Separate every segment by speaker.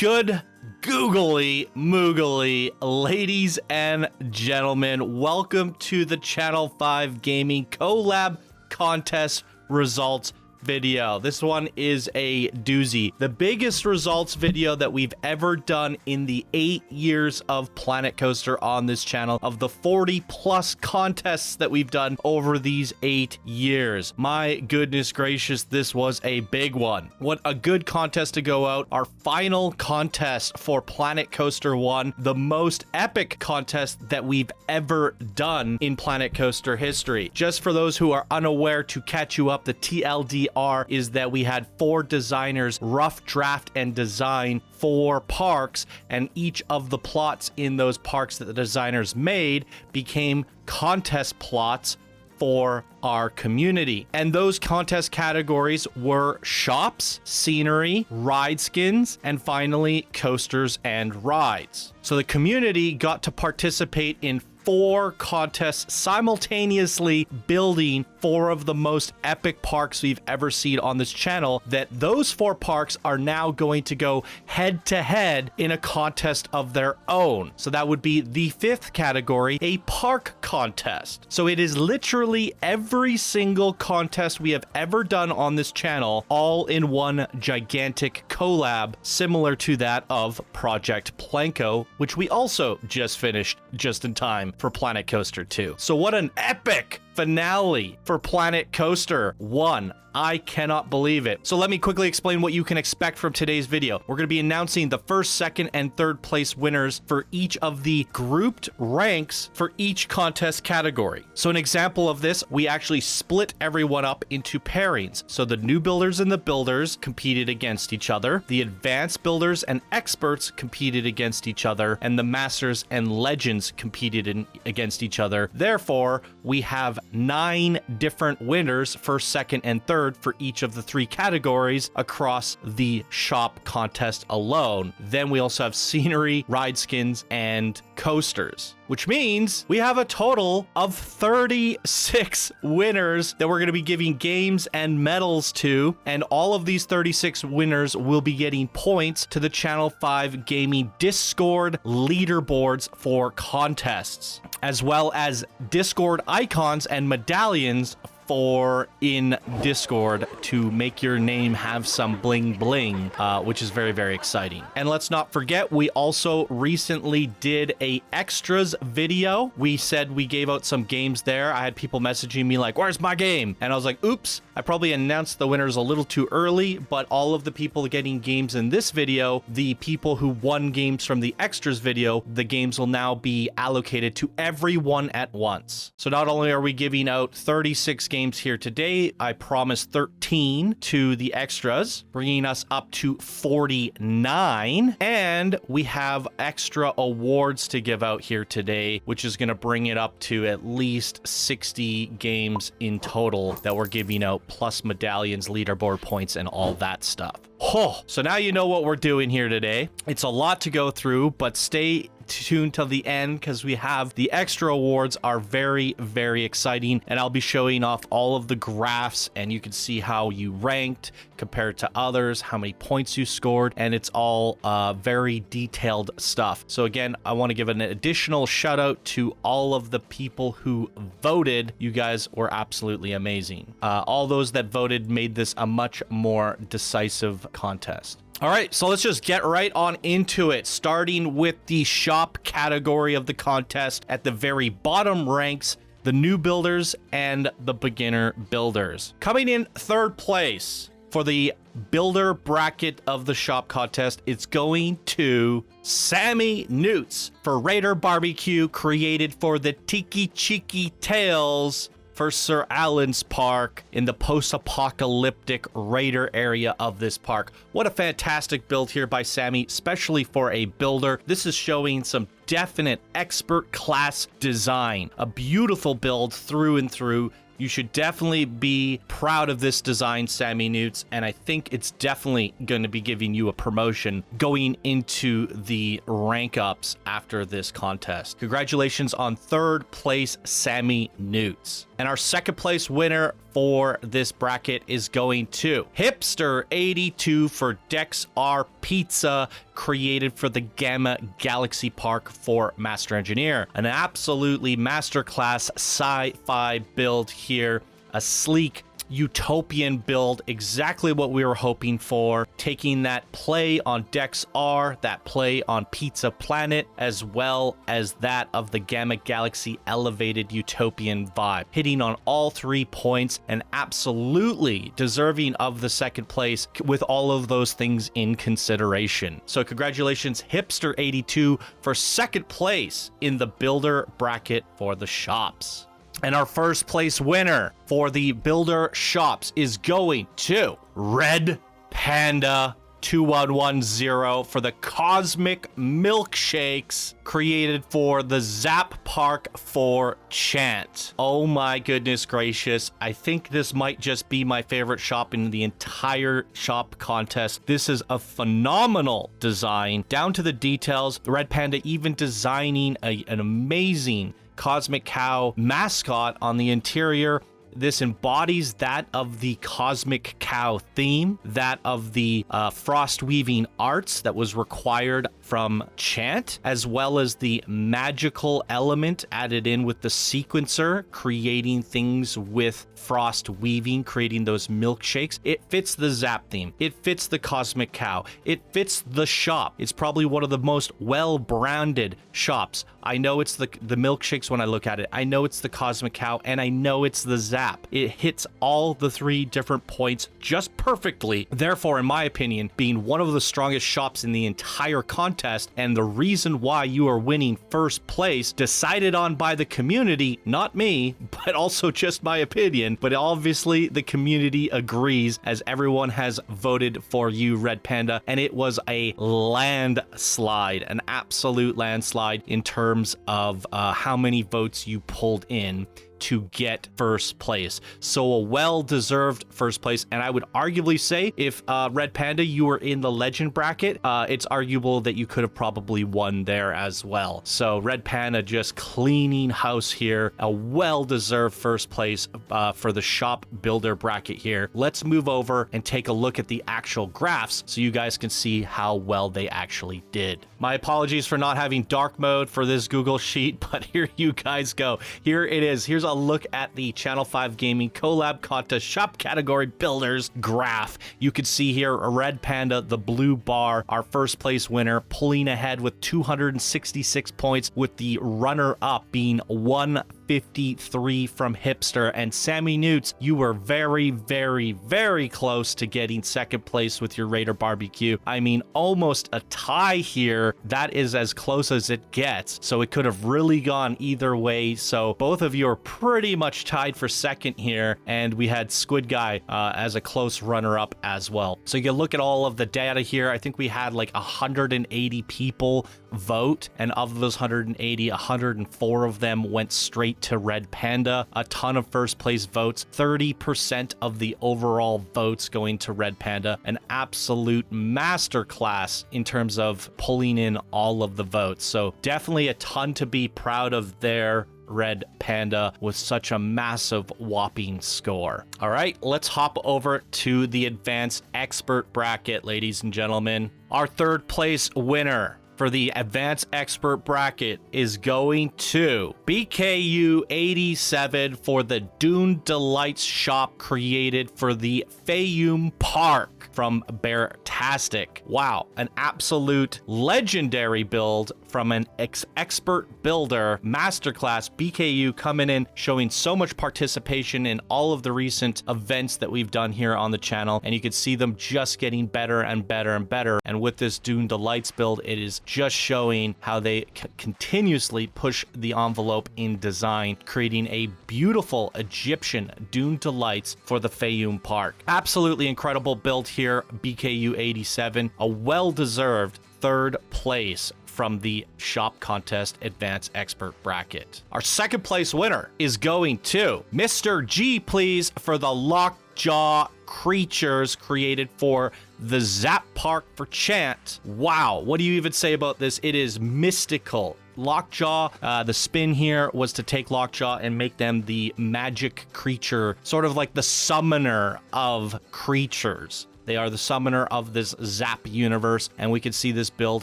Speaker 1: Good googly moogly, ladies and gentlemen, welcome to the Channel 5 Gaming Collab contest results video. This one is a doozy. The biggest results video that we've ever done in the 8 years of Planet Coaster on this channel, of the 40 plus contests that we've done over these 8 years. My goodness gracious, this was a big one. What a good contest to go out. Our final contest for Planet Coaster 1, the most epic contest that we've ever done in Planet Coaster history. Just for those who are unaware, to catch you up, the TLDR is that we had 4 designers rough draft and design 4 parks, and each of the plots in those parks that the designers made became contest plots for our community. And those contest categories were shops, scenery, ride skins, and finally coasters and rides. So the community got to participate in 4 contests, simultaneously building 4 of the most epic parks we've ever seen on this channel. That those 4 parks are now going to go head to head in a contest of their own. So that would be the 5th category, a park contest. So it is literally every single contest we have ever done on this channel, all in one gigantic collab, similar to that of Project Planko, which we also just finished just in time for Planet Coaster 2. So what an epic finale for Planet Coaster 1. I cannot believe it. So let me quickly explain what you can expect from today's video. We're going to be announcing the 1st, 2nd, and 3rd place winners for each of the grouped ranks for each contest category. So an example of this, we actually split everyone up into pairings. So the new builders and the builders competed against each other. The advanced builders and experts competed against each other, and the masters and legends competed against each other. Therefore, we have 9 different winners, 1st, 2nd, and 3rd for each of the 3 categories across the shop contest alone. Then we also have scenery, ride skins, and coasters, which means we have a total of 36 winners that we're going to be giving games and medals to, and all of these 36 winners will be getting points to the Channel 5 Gaming Discord leaderboards for contests, as well as Discord icons and medallions for in Discord to make your name have some bling bling, which is very, very exciting. And let's not forget, we also recently did a extras video. We said we gave out some games there. I had people messaging me like, where's my game? And I was like, oops, I probably announced the winners a little too early, but all of the people getting games in this video, the people who won games from the extras video, the games will now be allocated to everyone at once. So not only are we giving out 36 games here today, I promised 13 to the extras, bringing us up to 49. And we have extra awards to give out here today, which is going to bring it up to at least 60 games in total that we're giving out, plus medallions, leaderboard points, and all that stuff. Oh, so now you know what we're doing here today. It's a lot to go through, but stay tuned till the end because we have the extra awards are very, very exciting, and I'll be showing off all of the graphs, and you can see how you ranked compared to others, how many points you scored, and it's all very detailed stuff. So again, I want to give an additional shout out to all of the people who voted. You guys were absolutely amazing. All those that voted made this a much more decisive contest. All right, so let's just get right on into it, starting with the shop category of the contest. At the very bottom ranks the new builders and the beginner builders. Coming in 3rd place for the builder bracket of the shop contest, it's going to Sammy Newts for Raider Barbecue, created for the Tiki Cheeky Tales for Sir Alan's Park in the post-apocalyptic raider area of this park. What a fantastic build here by Sammy, especially for a builder. This is showing some definite expert class design. A beautiful build through and through. You should definitely be proud of this design, Sammy Newts, and I think it's definitely going to be giving you a promotion going into the rank ups after this contest. Congratulations on 3rd place, Sammy Newts. And our 2nd place winner for this bracket is going to Hipster 82 for Dex R Pizza, created for the Gamma Galaxy Park for Master Engineer. An absolutely masterclass sci-fi build here, a sleek utopian build, exactly what we were hoping for, taking that play on Dex R, that play on Pizza Planet, as well as that of the Gamma Galaxy elevated utopian vibe, hitting on all 3 points and absolutely deserving of the second place with all of those things in consideration. So congratulations, Hipster 82, for second place in the builder bracket for the shops. And our first place winner for the builder shops is going to Red Panda 2110 for the Cosmic Milkshakes, created for the Xaphor for Chant. Oh my goodness gracious. I think this might just be my favorite shop in the entire shop contest. This is a phenomenal design, down to the details. Red Panda even designing an amazing Cosmic Cow mascot on the interior. This embodies that of the Cosmic Cow theme, that of the frost weaving arts that was required from Chant, as well as the magical element added in with the sequencer, creating things with frost weaving, creating those milkshakes. It fits the Zap theme. It fits the Cosmic Cow. It fits the shop. It's probably one of the most well-branded shops. I know it's the milkshakes when I look at it. I know it's the Cosmic Cow, and I know it's the Zap. It hits all the 3 different points just perfectly. Therefore, in my opinion, being one of the strongest shops in the entire contest, and the reason why you are winning first place, decided on by the community, not me, but also just my opinion. But obviously, the community agrees, as everyone has voted for you, Red Panda, and it was a landslide, an absolute landslide in terms of how many votes you pulled in to get first place. So a well-deserved first place, and I would arguably say if Red Panda, you were in the legend bracket, it's arguable that you could have probably won there as well. So Red Panda just cleaning house here, a well-deserved first place for the shop builder bracket here. Let's move over and take a look at the actual graphs so you guys can see how well they actually did. My apologies for not having dark mode for this Google sheet, but here you guys go. Here it is. Here's a look at the Channel 5 Gaming Collab Contest Shop Category Builders graph. You can see here a Red Panda, the blue bar, our first place winner, pulling ahead with 266 points, with the runner-up being 153 from Hipster. And Sammy Newts, you were very, very, very close to getting second place with your Raider Barbecue. I mean, almost a tie here. That is as close as it gets. So it could have really gone either way. So both of you are pretty much tied for second here. And we had Squid Guy as a close runner-up as well. So you can look at all of the data here. I think we had like 180 people vote. And of those 180, 104 of them went straight to Red Panda. A ton of first place votes, 30% of the overall votes going to Red Panda. An absolute masterclass in terms of pulling in all of the votes. So definitely a ton to be proud of there, Red Panda, with such a massive whopping score. All right, let's hop over to the advanced expert bracket, ladies and gentlemen. Our third place winner for the advanced expert bracket is going to BKU 87 for the Dune Delights shop, created for the Themepark from Beartastic. Wow, an absolute legendary build from an expert builder masterclass. BKU coming in, showing so much participation in all of the recent events that we've done here on the channel, and you can see them just getting better and better and better. And with this Dune Delights build, it is just showing how they continuously push the envelope in design, creating a beautiful Egyptian Dune Delights for the Themepark. Absolutely incredible build here, BKU 87, a well-deserved third place from the shop contest advanced expert bracket. Our second place winner is going to Mr. G, please, for the Lockjaw creatures, created for the Xaphor for Chant. Wow, what do you even say about this? It is mystical, Lockjaw. The spin here was to take Lockjaw and make them the magic creature, sort of like the summoner of creatures. They are the summoner of this Zap universe, and we can see this build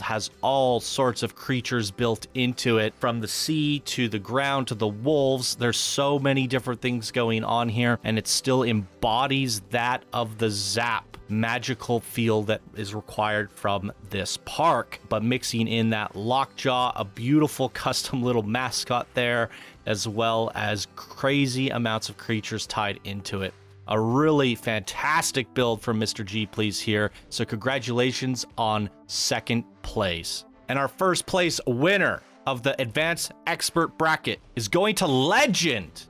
Speaker 1: has all sorts of creatures built into it, from the sea to the ground to the wolves. There's so many different things going on here, and it still embodies that of the Zap magical feel that is required from this park, but mixing in that Lockjaw, a beautiful custom little mascot there, as well as crazy amounts of creatures tied into it. A really fantastic build from Mr. G Please here. So congratulations on second place. And our first place winner of the Advanced Expert Bracket is going to Legend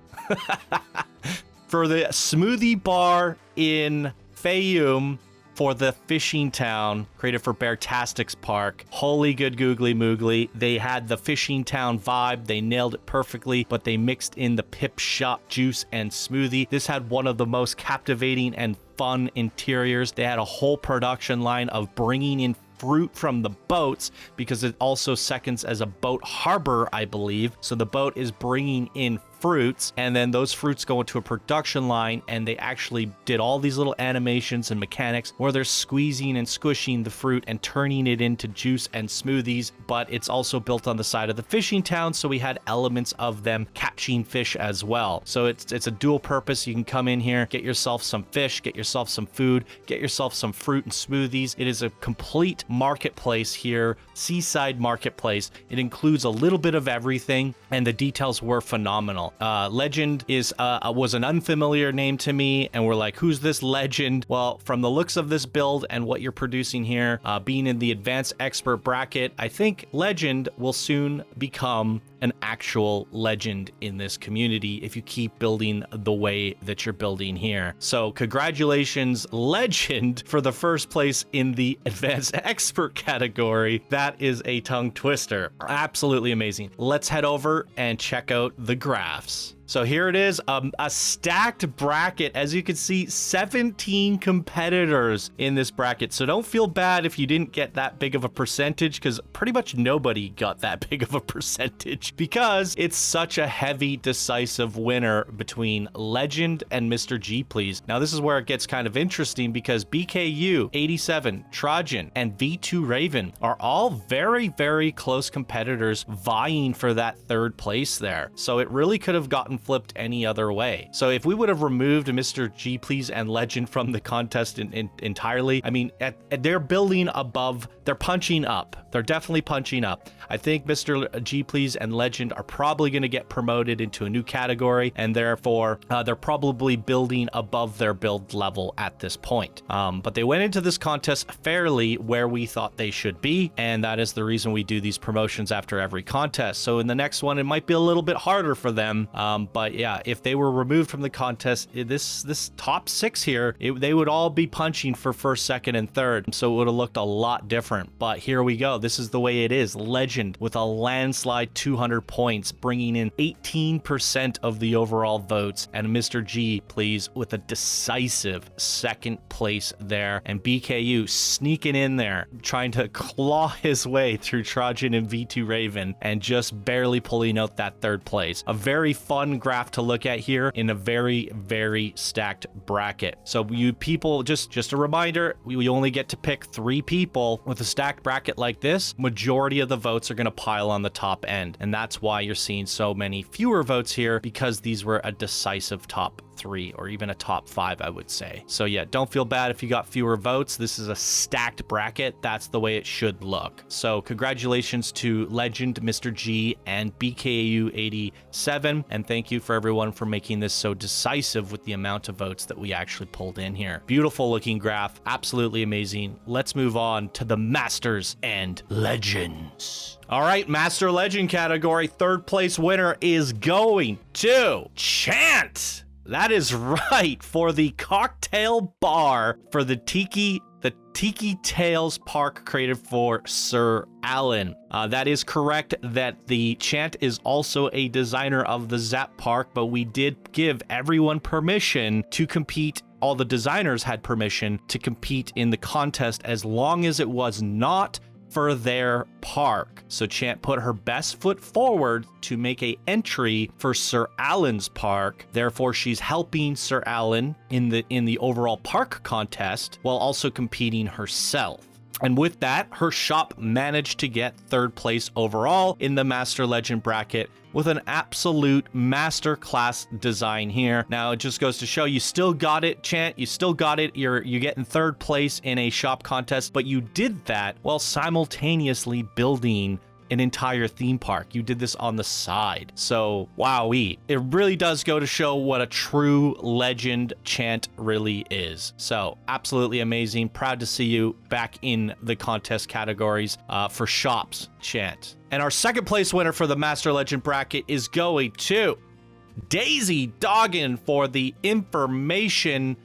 Speaker 1: for the smoothie bar in Fayum for the fishing town created for Beartastic's park. Holy good googly moogly. They had the fishing town vibe. They nailed it perfectly, but they mixed in the pip shop juice and smoothie. This had one of the most captivating and fun interiors. They had a whole production line of bringing in fruit from the boats, because it also seconds as a boat harbor, I believe. So the boat is bringing in fruits, and then those fruits go into a production line, and they actually did all these little animations and mechanics where they're squeezing and squishing the fruit and turning it into juice and smoothies. But it's also built on the side of the fishing town, so we had elements of them catching fish as well. So it's a dual purpose. You can come in here, get yourself some fish, get yourself some food, get yourself some fruit and smoothies. It is a complete marketplace here, seaside marketplace. It includes a little bit of everything, and the details were phenomenal. Legend was an unfamiliar name to me, and we're like, who's this Legend? Well, from the looks of this build and what you're producing here, being in the Advanced Expert Bracket, I think Legend will soon become an actual legend in this community if you keep building the way that you're building here. So congratulations, Legend, for the first place in the Advanced Expert category. That is a tongue twister. Absolutely amazing. Let's head over and check out the graphs. So here it is, a stacked bracket. As you can see, 17 competitors in this bracket. So don't feel bad if you didn't get that big of a percentage, because pretty much nobody got that big of a percentage, because it's such a heavy, decisive winner between Legend and Mr. G Please. Now this is where it gets kind of interesting, because BKU, 87, Trojan, and V2 Raven are all very, very close competitors vying for that third place there. So it really could have gotten flipped any other way. So if we would have removed Mr. G Please and Legend from the contest entirely, I mean, they're building above, they're punching up. They're definitely punching up. I think Mr. G Please and Legend are probably going to get promoted into a new category, and therefore they're probably building above their build level at this point. But they went into this contest fairly where we thought they should be, and that is the reason we do these promotions after every contest. So in the next one, it might be a little bit harder for them. But yeah, if they were removed from the contest, this top six here, they would all be punching for first, second, and third. So it would have looked a lot different. But here we go. This is the way it is. Legend with a landslide 200 points, bringing in 18% of the overall votes. And Mr. G Please with a decisive second place there. And BKU sneaking in there, trying to claw his way through Trojan and V2 Raven, and just barely pulling out that third place. A very fun graph to look at here in a very, very stacked bracket. So you people, just a reminder, we only get to pick 3 people. With a stacked bracket like this, majority of the votes are going to pile on the top end, and that's why you're seeing so many fewer votes here, because these were a decisive top 3 or even a top 5, I would say. So yeah, don't feel bad if you got fewer votes. This is a stacked bracket. That's the way it should look. So congratulations to Legend, Mr. G, and BKU 87, and thank you for everyone for making this so decisive with the amount of votes that we actually pulled in here. Beautiful looking graph, absolutely amazing. Let's move on to the Masters and Legends. All right, Master Legend category, third place winner is going to Chant. That is right, for the cocktail bar for the Tiki Tales Park created for Sir Alan. That is correct that the Chant is also a designer of the Zap Park, but we did give everyone permission to compete. All the designers had permission to compete in the contest as long as it was not for their park. So Chant put her best foot forward to make a entry for Sir Alan's park. Therefore, she's helping Sir Alan in the overall park contest while also competing herself. And with that, her shop managed to get 3rd place overall in the Master Legend bracket with an absolute masterclass design here. Now, it just goes to show you still got it, Chant. You still got it. You're getting 3rd place in a shop contest, but you did that while simultaneously building an entire theme park. You did this on the side. So, wowee. It really does go to show what a true legend Chant really is. So, absolutely amazing. Proud to see you back in the contest categories for shops, Chant. And our 2nd place winner for the Master Legend bracket is going to Daisy Doggin for the information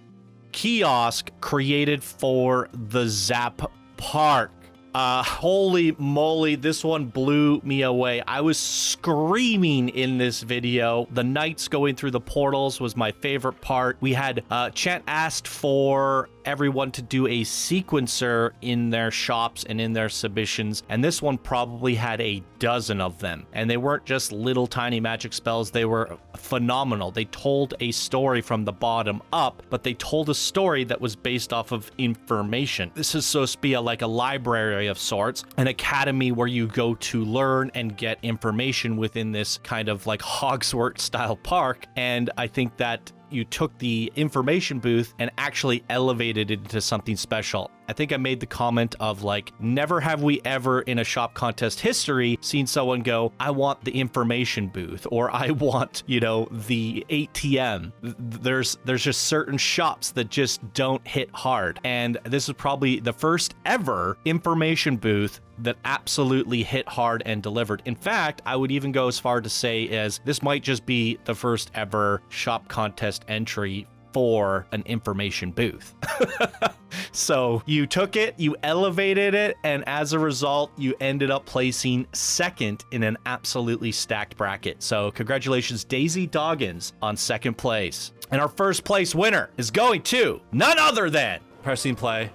Speaker 1: kiosk created for the Zap Park. Holy moly, this one blew me away. I was screaming in this video. The knights going through the portals was my favorite part. We had Chant asked for everyone to do a sequencer in their shops and in their submissions, and this one probably had a dozen of them, and they weren't just little tiny magic spells. They were phenomenal. They told a story from the bottom up, but they told a story that was based off of information. This is supposed to be like a library of sorts, an academy where you go to learn and get information within this kind of like Hogwarts style park. And I think that you took the information booth and actually elevated it into something special. I think I made the comment of like, never have we ever in a shop contest history seen someone go, I want the information booth, or I want, you know, the ATM. There's just certain shops that just don't hit hard. And this is probably the first ever information booth that absolutely hit hard and delivered. In fact, I would even go as far to say as this might just be the first ever shop contest entry for an information booth. So you took it, you elevated it, and as a result, you ended up placing 2nd in an absolutely stacked bracket. So congratulations, Daisy Doggins, on 2nd place. And our 1st place winner is going to none other than pressing play.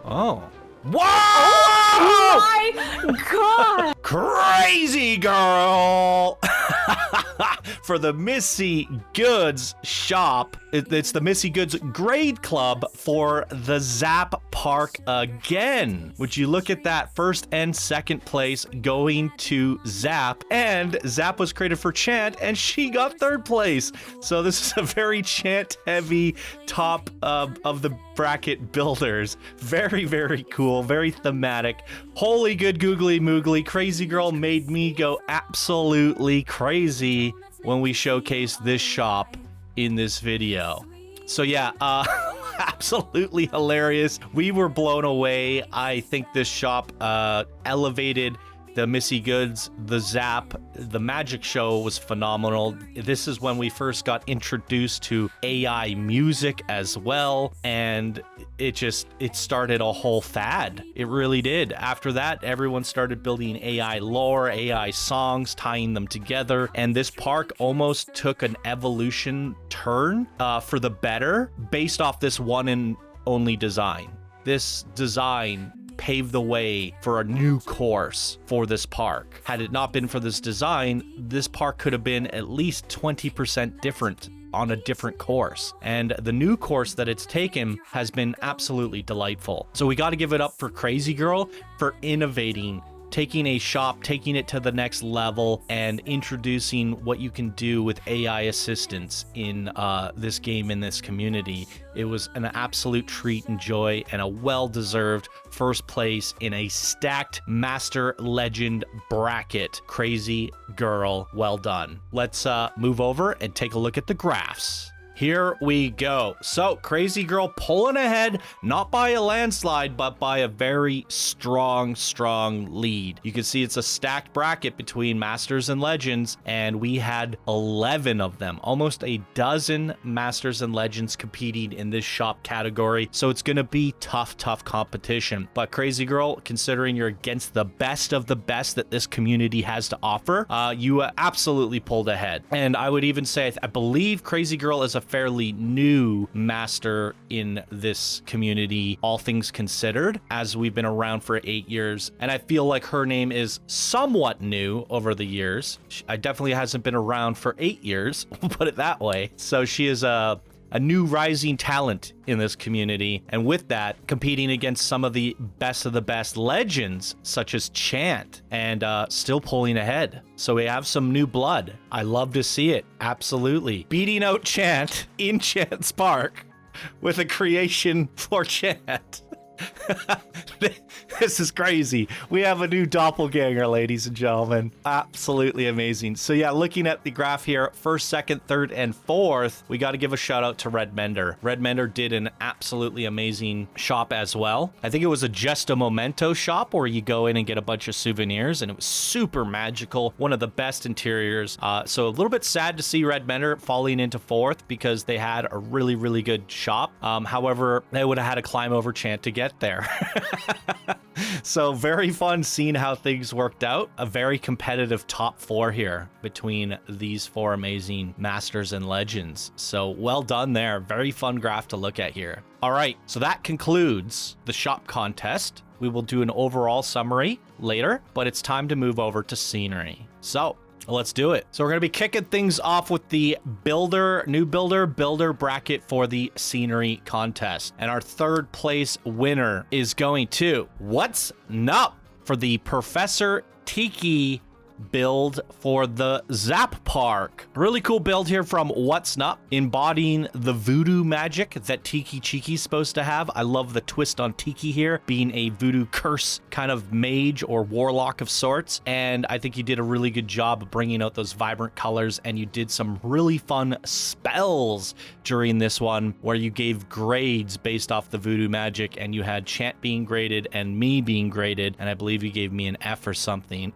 Speaker 1: Oh. Whoa!
Speaker 2: Oh my god!
Speaker 1: Crazy girl! For the Missy Goods shop. It's the Missy Goods Grade Club for the Zap Park again. Would you look at that? 1st and 2nd place going to Zap. And Zap was created for Chant, and she got 3rd place. So this is a very Chant-heavy top of the bracket builders. Very, very cool. Very thematic. Holy good googly moogly. Crazy girl made me go absolutely crazy when we showcased this shop in this video. So yeah, absolutely hilarious. We were blown away. I think this shop elevated the Missy Goods, the Zap, the magic show was phenomenal. This is when we first got introduced to AI music as well, and it started a whole fad. It really did. After that, everyone started building AI lore, AI songs, tying them together, and this park almost took an evolution turn for the better based off this one and only design. This design paved the way for a new course for this park. Had it not been for this design, this park could have been at least 20% different on a different course. And the new course that it's taken has been absolutely delightful. So we got to give it up for Crazy Girl for innovating, taking a shop, taking it to the next level, and introducing what you can do with AI assistance in this game, in this community. It was an absolute treat and joy, and a well-deserved 1st place in a stacked Master Legend bracket. Crazy girl, well done. Let's move over and take a look at the graphs. Here we go. So, Crazy Girl pulling ahead, not by a landslide, but by a very strong lead. You can see it's a stacked bracket between Masters and Legends, and we had 11 of them. Almost a dozen Masters and Legends competing in this shop category. So it's going to be tough competition. But Crazy Girl, considering you're against the best of the best that this community has to offer, you absolutely pulled ahead. And I would even say, I believe Crazy Girl is a fairly new master in this community, all things considered, as we've been around for 8 years. And I feel like her name is somewhat new over the years. I definitely hasn't been around for 8 years, we'll put it that way. So she is a new rising talent in this community, and with that, competing against some of the best legends, such as Chant, and still pulling ahead. So we have some new blood. I love to see it, absolutely. Beating out Chant in Chant's Park with a creation for Chant. This is crazy. We have a new doppelganger, ladies and gentlemen. Absolutely amazing. So yeah, looking at the graph here, first, second, third, and fourth, we got to give a shout out to Red Mender. Red Mender did an absolutely amazing shop as well. I think it was just a memento shop where you go in and get a bunch of souvenirs, and it was super magical. One of the best interiors. So a little bit sad to see Red Mender falling into fourth because they had a really good shop. However, they would have had to climb over Chant to get there. So very fun seeing how things worked out. A very competitive top four here between these four amazing masters and legends. So well done there. Very fun graph to look at here. All right, so that concludes the shop contest. We will do an overall summary later, but it's time to move over to scenery. So let's do it. So we're going to be kicking things off with the new builder bracket for the scenery contest. And our third place winner is going to What's Nup for the Professor Tiki build for the Xaphor. Really cool build here from What's Nup, embodying the voodoo magic that Tiki Chiki's supposed to have. I love the twist on Tiki here, being a voodoo curse kind of mage or warlock of sorts. And I think you did a really good job of bringing out those vibrant colors, and you did some really fun spells during this one where you gave grades based off the voodoo magic, and you had Chant being graded and me being graded, and I believe you gave me an F or something.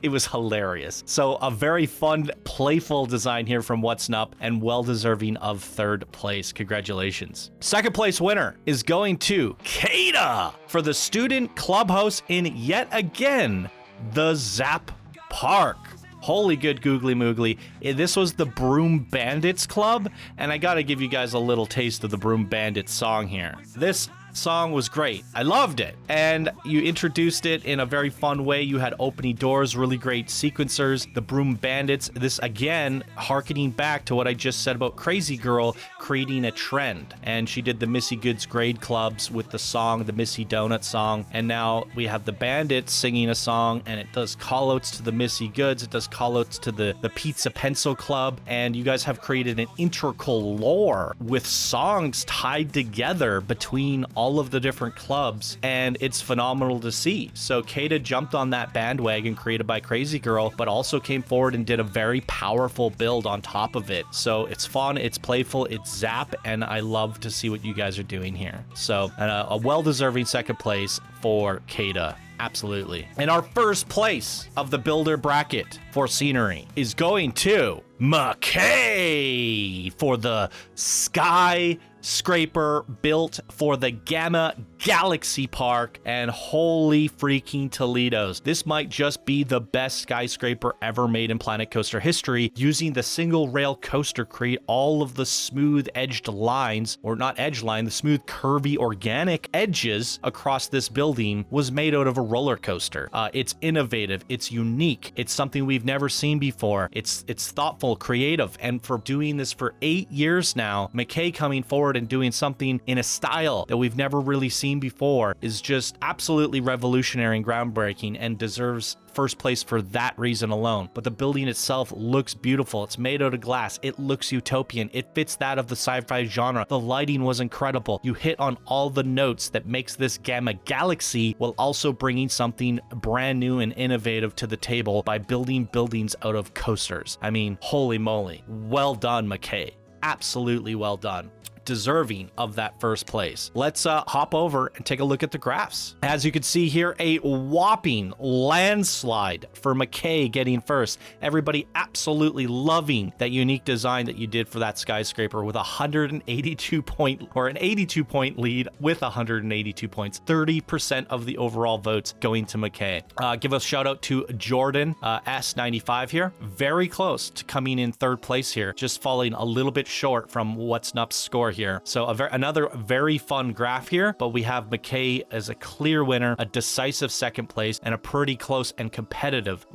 Speaker 1: It was hilarious. So a very fun, playful design here from What's Nup, and well deserving of third place. Congratulations. Second place winner is going to Kada for the student clubhouse in yet again the Xaphor. Holy good googly moogly. This was the Broom Bandits Club, and I gotta give you guys a little taste of the Broom Bandits song here. This song was great. I loved it. And you introduced it in a very fun way. You had opening doors, really great sequencers, the Broom Bandits. This again, harkening back to what I just said about Crazy Girl creating a trend. And she did the Missy Goods grade clubs with the song, the Missy Donut song. And now we have the Bandits singing a song, and it does call outs to the Missy Goods. It does call outs to the Pizza Pencil Club. And you guys have created an integral lore with songs tied together between all of the different clubs, and it's phenomenal to see. So Kada jumped on that bandwagon created by Crazy Girl, but also came forward and did a very powerful build on top of it. So it's fun, it's playful, it's Zap, and I love to see what you guys are doing here. So a well-deserving second place for Kada. Absolutely. And our first place of the builder bracket for scenery is going to McKay for the skyscraper built for the Gamma Galaxy Park. And holy freaking Toledos, this might just be the best skyscraper ever made in Planet Coaster history, using the single rail coaster create all of the smooth edged lines, or not edge line, the smooth curvy organic edges across this building was made out of a roller coaster. It's innovative, it's unique, it's something we've never seen before. It's thoughtful, creative, and for doing this for 8 years now, McKay coming forward and doing something in a style that we've never really seen before is just absolutely revolutionary and groundbreaking, and deserves first place for that reason alone. But the building itself looks beautiful. It's made out of glass. It looks utopian. It fits that of the sci-fi genre. The lighting was incredible. You hit on all the notes that makes this Gamma Galaxy, while also bringing something brand new and innovative to the table by building buildings out of coasters. I mean, holy moly. Well done, McKay. Absolutely well done. deserving of that first place. Let's hop over and take a look at the graphs. As you can see here, a whopping landslide for McKay getting first. Everybody absolutely loving that unique design that you did for that skyscraper with 182 point or an 82 point lead with 182 points, 30% of the overall votes going to McKay. Give a shout out to Jordan S95 here, very close to coming in third place here, just falling a little bit short from What's Nup's score here. So another very fun graph here, but we have McKay as a clear winner, a decisive second place, and a pretty close and competitive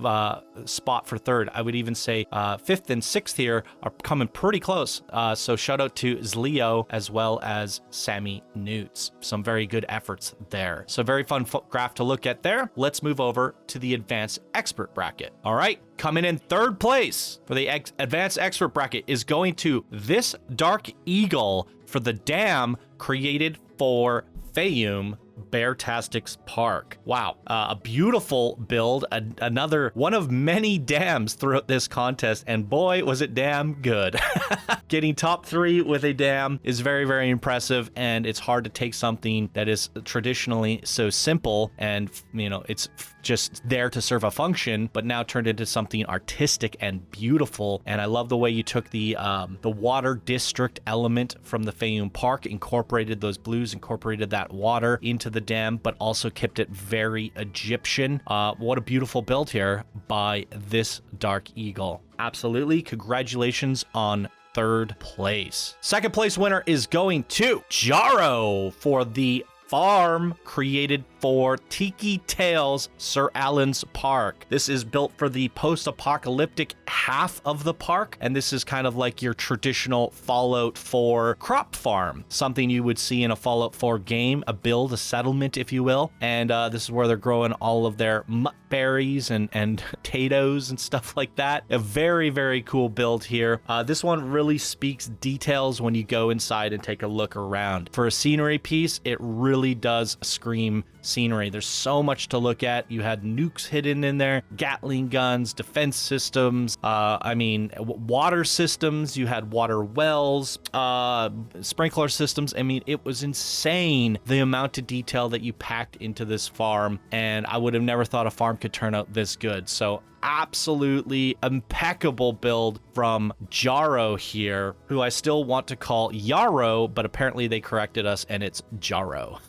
Speaker 1: spot for third. I would even say fifth and sixth here are coming pretty close. So shout out to Zleo as well as Sammy Newts. Some very good efforts there. So very fun graph to look at there. Let's move over to the advanced expert bracket. All right, coming in third place for the advanced expert bracket is going to this Dark Eagle for the dam created for Fayum Beartastic's Park. Wow, a beautiful build, another one of many dams throughout this contest, and boy, was it damn good. Getting top 3 with a dam is very, very impressive, and it's hard to take something that is traditionally so simple and, you know, it's just there to serve a function, but now turned into something artistic and beautiful. And I love the way you took the water district element from the Fayum Park, incorporated those blues, incorporated that water into the dam, but also kept it very Egyptian. What a beautiful build here by this Dark Eagle. Absolutely. Congratulations on third place. Second place winner is going to Jaro for the farm created for Tiki Tales Sir Alan's Park. This is built for the post-apocalyptic half of the park, and this is kind of like your traditional Fallout 4 crop farm, something you would see in a Fallout 4 game, a build, a settlement, if you will. And this is where they're growing all of their berries and potatoes and stuff like that. A very, very cool build here. This one really speaks details when you go inside and take a look around. For a scenery piece, it really does scream scenery. There's so much to look at. You had nukes hidden in there, Gatling guns, defense systems, water systems. You had water wells, sprinkler systems. I mean, it was insane the amount of detail that you packed into this farm, and I would have never thought a farm could turn out this good. So absolutely impeccable build from Jaro here, who I still want to call Yarrow, but apparently they corrected us and it's Jaro.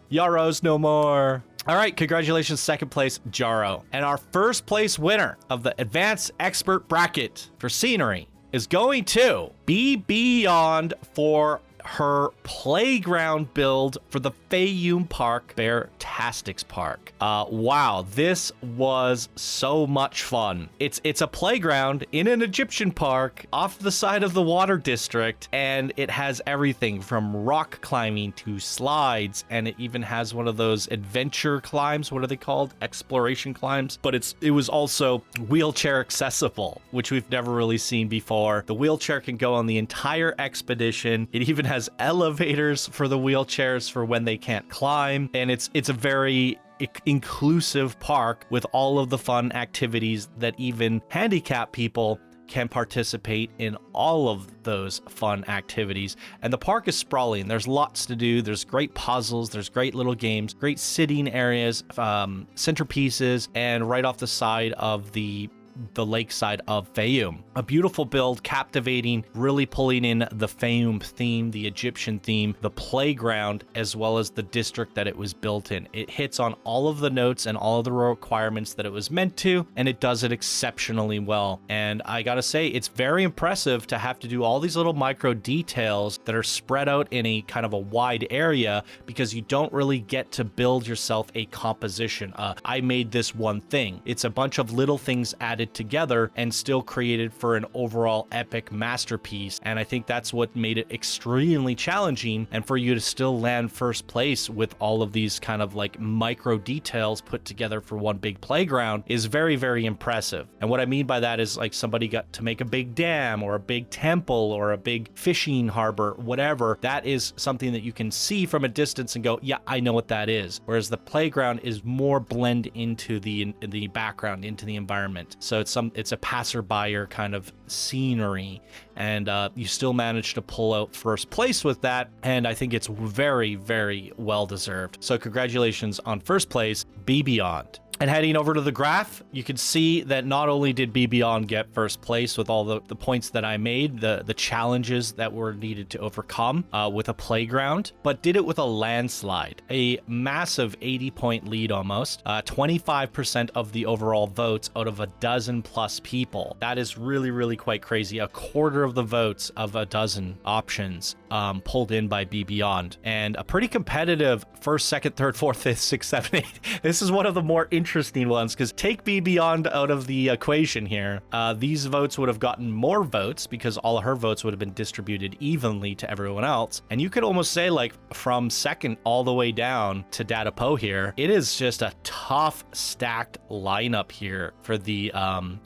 Speaker 1: Yarrows no more. All right, congratulations, second place, Jaro. And our first place winner of the Advanced Expert Bracket for Scenery is going to Be Beyond for her playground build for the Fayum Park Beartastic's Park. Wow, this was so much fun. It's a playground in an Egyptian park off the side of the water district, and it has everything from rock climbing to slides, and it even has one of those adventure climbs. What are they called? Exploration climbs. But it was also wheelchair accessible, which we've never really seen before. The wheelchair can go on the entire expedition. It even has elevators for the wheelchairs for when they can't climb, and it's a very inclusive park with all of the fun activities that even handicapped people can participate in all of those fun activities. And the park is sprawling. There's lots to do. There's great puzzles. There's great little games, great sitting areas, centerpieces, and right off the side of the lakeside of Fayum. A beautiful build, captivating, really pulling in the Fayum theme, the Egyptian theme, the playground, as well as the district that it was built in. It hits on all of the notes and all of the requirements that it was meant to, and it does it exceptionally well. And I gotta say, it's very impressive to have to do all these little micro details that are spread out in a kind of a wide area, because you don't really get to build yourself a composition. I made this one thing. It's a bunch of little things added together and still created for an overall epic masterpiece. And I think that's what made it extremely challenging, and for you to still land first place with all of these kind of like micro details put together for one big playground is very, very impressive. And what I mean by that is like somebody got to make a big dam or a big temple or a big fishing harbor, whatever. That is something that you can see from a distance and go, yeah, I know what that is. Whereas the playground is more blend into the background, into the environment. So it's a passerby kind of scenery, and you still managed to pull out first place with that, and I think it's very, very well deserved. So congratulations on first place, Be Beyond. And heading over to the graph, you can see that not only did Be Beyond get first place with all the points that I made, the challenges that were needed to overcome with a playground, but did it with a landslide, a massive 80-point lead almost, 25% of the overall votes out of a dozen plus people. That is really, really quite crazy. A quarter of the votes of a dozen options pulled in by Be Beyond, and a pretty competitive first, second, third, fourth, fifth, sixth, seventh, eighth. This is one of the more interesting ones, because take Be Beyond out of the equation here. These votes would have gotten more votes because all of her votes would have been distributed evenly to everyone else. And you could almost say, like, from second all the way down to Data Poe here, it is just a tough stacked lineup here for the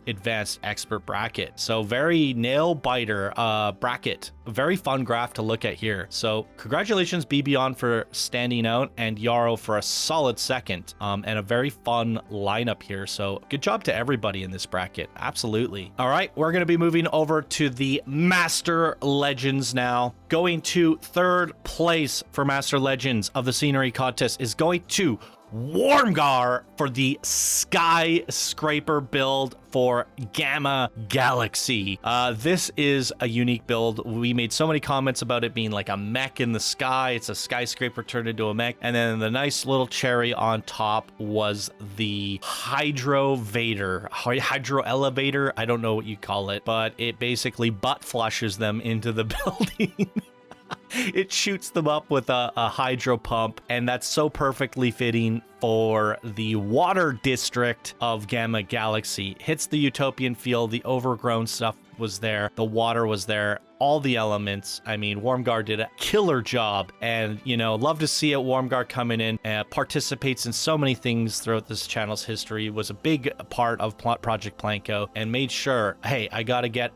Speaker 1: advanced expert bracket. So very nail biter bracket. A very fun graph to look at here. So congratulations, Be Beyond, for standing out, and Yarrow for a solid second, and a very fun lineup here. So good job to everybody in this bracket. Absolutely. All right, we're going to be moving over to the Master Legends now. Going to third place for Master Legends of the Scenery Contest is going to Wormgar for the skyscraper build for Gamma Galaxy. This is a unique build. We made so many comments about it being like a mech in the sky. It's a skyscraper turned into a mech. And then the nice little cherry on top was the hydro elevator. I don't know what you call it, but it basically butt flushes them into the building. It shoots them up with a hydro pump, and that's so perfectly fitting for the water district of Gamma Galaxy. Hits the utopian feel, the overgrown stuff was there, the water was there, all the elements. I mean, Wormgar did a killer job, and, you know, love to see it. Wormgar coming in, participates in so many things throughout this channel's history, was a big part of Project Planko, and made sure, hey, I gotta get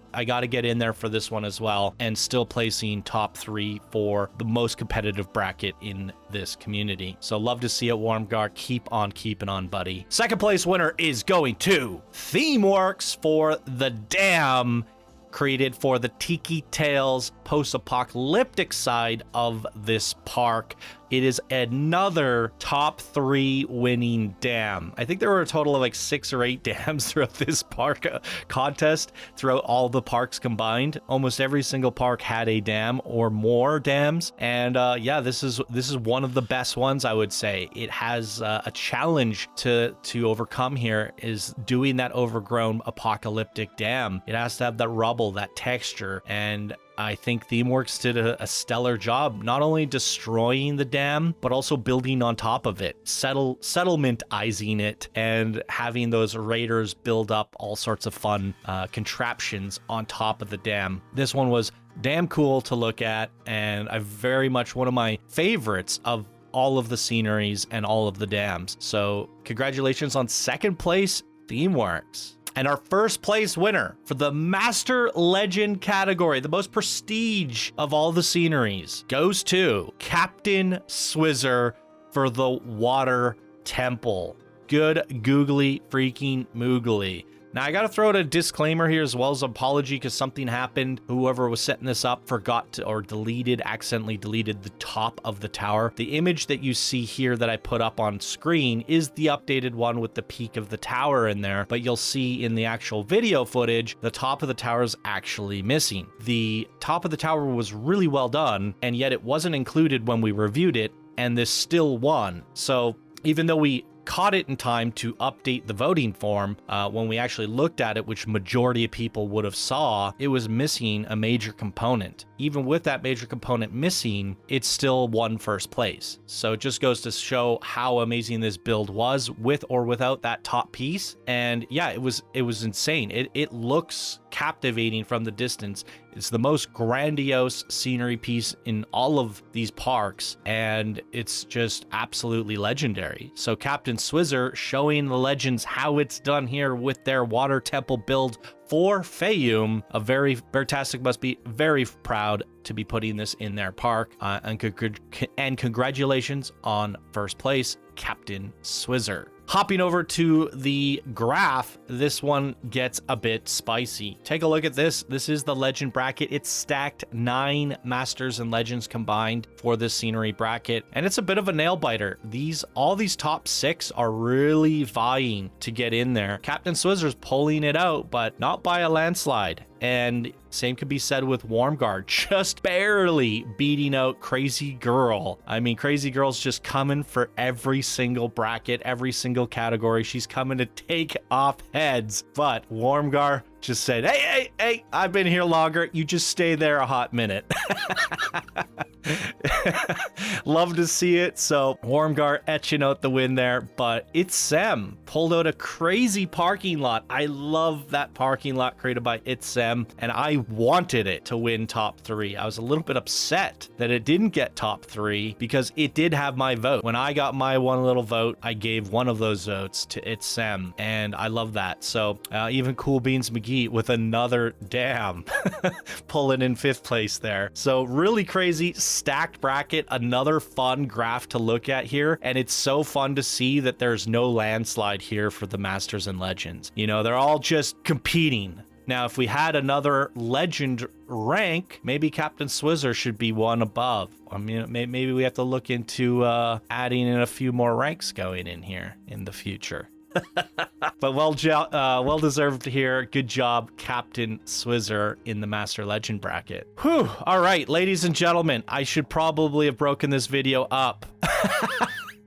Speaker 1: in there for this one as well, and still placing top 3 for the most competitive bracket in this community. So love to see it, Wormgar. Keep on keeping on, buddy. Second place winner is going to Themeworks for the Dam, created for the Tiki Tales post-apocalyptic side of this park. It is another top 3 winning dam. I think there were a total of like 6 or 8 dams throughout this park contest, throughout all the parks combined. Almost every single park had a dam or more dams. And yeah, this is one of the best ones, I would say. It has a challenge to overcome here, is doing that overgrown apocalyptic dam. It has to have that rubble, that texture, and I think Themeworks did a stellar job, not only destroying the dam, but also building on top of it, settlementizing it, and having those raiders build up all sorts of fun contraptions on top of the dam. This one was damn cool to look at, and I very much one of my favorites of all of the sceneries and all of the dams. So congratulations on second place, Themeworks. And our first place winner for the Master Legend category, the most prestige of all the sceneries, goes to Captain Swizzer for the Water Temple. Good googly freaking moogly. Now, I got to throw out a disclaimer here as well as an apology, because something happened. Whoever was setting this up forgot to, or accidentally deleted the top of the tower. The image that you see here that I put up on screen is the updated one with the peak of the tower in there, but you'll see in the actual video footage, the top of the tower is actually missing. The top of the tower was really well done, and yet it wasn't included when we reviewed it, and this still won. So even though we caught it in time to update the voting form, when we actually looked at it, which majority of people would have saw, it was missing a major component. Even with that major component missing, it still won first place. So it just goes to show how amazing this build was, with or without that top piece. And yeah, it was insane. It looks captivating from the distance. It's the most grandiose scenery piece in all of these parks, and it's just absolutely legendary. So Captain Swizzer showing the legends how it's done here with their water temple build for Fayum. Beartastic must be very proud to be putting this in their park, and congratulations on first place, Captain Swizzer. Hopping over to the graph, this one gets a bit spicy. Take a look at this. This is the legend bracket. It's stacked 9 Masters and Legends combined for this scenery bracket, and it's a bit of a nail biter. All these top 6 are really vying to get in there. Captain Swizzer's pulling it out, but not by a landslide. And same could be said with Warmguard, just barely beating out Crazy Girl. I mean, Crazy Girl's just coming for every single bracket, every single category. She's coming to take off heads. But Warmguard just said, hey, I've been here longer. You just stay there a hot minute. Love to see it. So Warmguard etching out the win there, but It's Sem pulled out a crazy parking lot. I love that parking lot created by It's Sem, and I wanted it to win top 3. I was a little bit upset that it didn't get top 3 because it did have my vote. When I got my one little vote, I gave one of those votes to It's Sem, and I love that. So even Cool Beans McGee with another damn pulling in 5th place there. So really crazy stacked bracket, another fun graph to look at here, and it's so fun to see that there's no landslide here for the Masters and Legends. You know, they're all just competing. Now, if we had another legend rank, maybe Captain Swizzer should be one above. I mean, maybe we have to look into adding in a few more ranks going in here in the future. But well deserved here. Good job, Captain Swizzer, in the Master Legend bracket. Whew. All right, ladies and gentlemen, I should probably have broken this video up.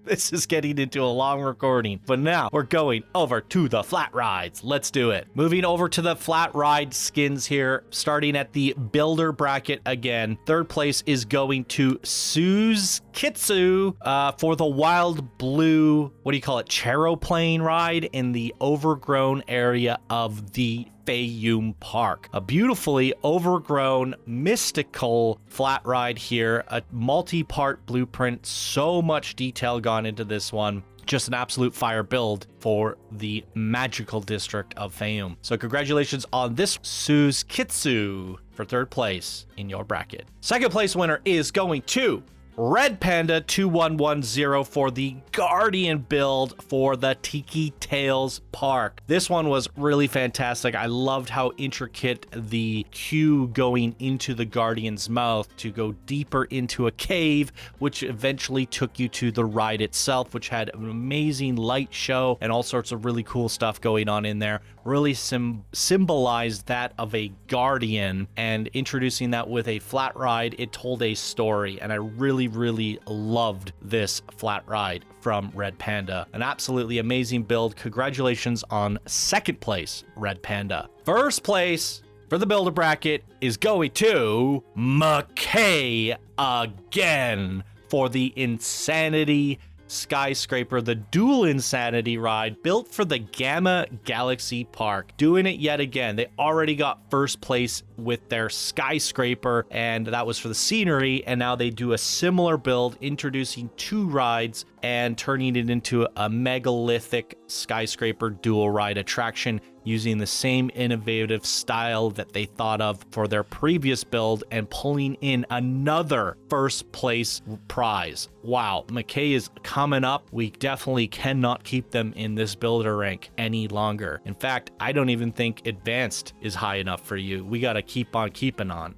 Speaker 1: This is getting into a long recording, but now we're going over to the flat rides. Let's do it. Moving over to the flat ride skins here, starting at the builder bracket again. 3rd place is going to Suze Kitsu for the wild blue, what do you call it, Charoplane ride in the overgrown area of the Themepark. A beautifully overgrown, mystical flat ride here, a multi-part blueprint, so much detail gone into this one. Just an absolute fire build for the magical district of Fayum. So congratulations on this, Suze Kitsu, for 3rd place in your bracket. 2nd place winner is going to Red Panda 2110 for the Guardian build for the Tiki Tales Park. This one was really fantastic. I loved how intricate the queue going into the Guardian's mouth to go deeper into a cave, which eventually took you to the ride itself, which had an amazing light show and all sorts of really cool stuff going on in there. Really symbolized that of a Guardian, and introducing that with a flat ride, it told a story, and I really loved this flat ride from Red Panda. An absolutely amazing build. Congratulations on 2nd place, Red Panda. 1st place for the builder bracket is going to McKay again for the Insanity Skyscraper, the dual Insanity ride built for the Gamma Galaxy Park. Doing it yet again. They already got 1st place with their Skyscraper, and that was for the scenery, and now they do a similar build, introducing 2 rides and turning it into a megalithic skyscraper dual ride attraction using the same innovative style that they thought of for their previous build and pulling in another 1st place prize. Wow, McKay is coming up. We definitely cannot keep them in this builder rank any longer. In fact, I don't even think advanced is high enough for you. We got to keep on keeping on.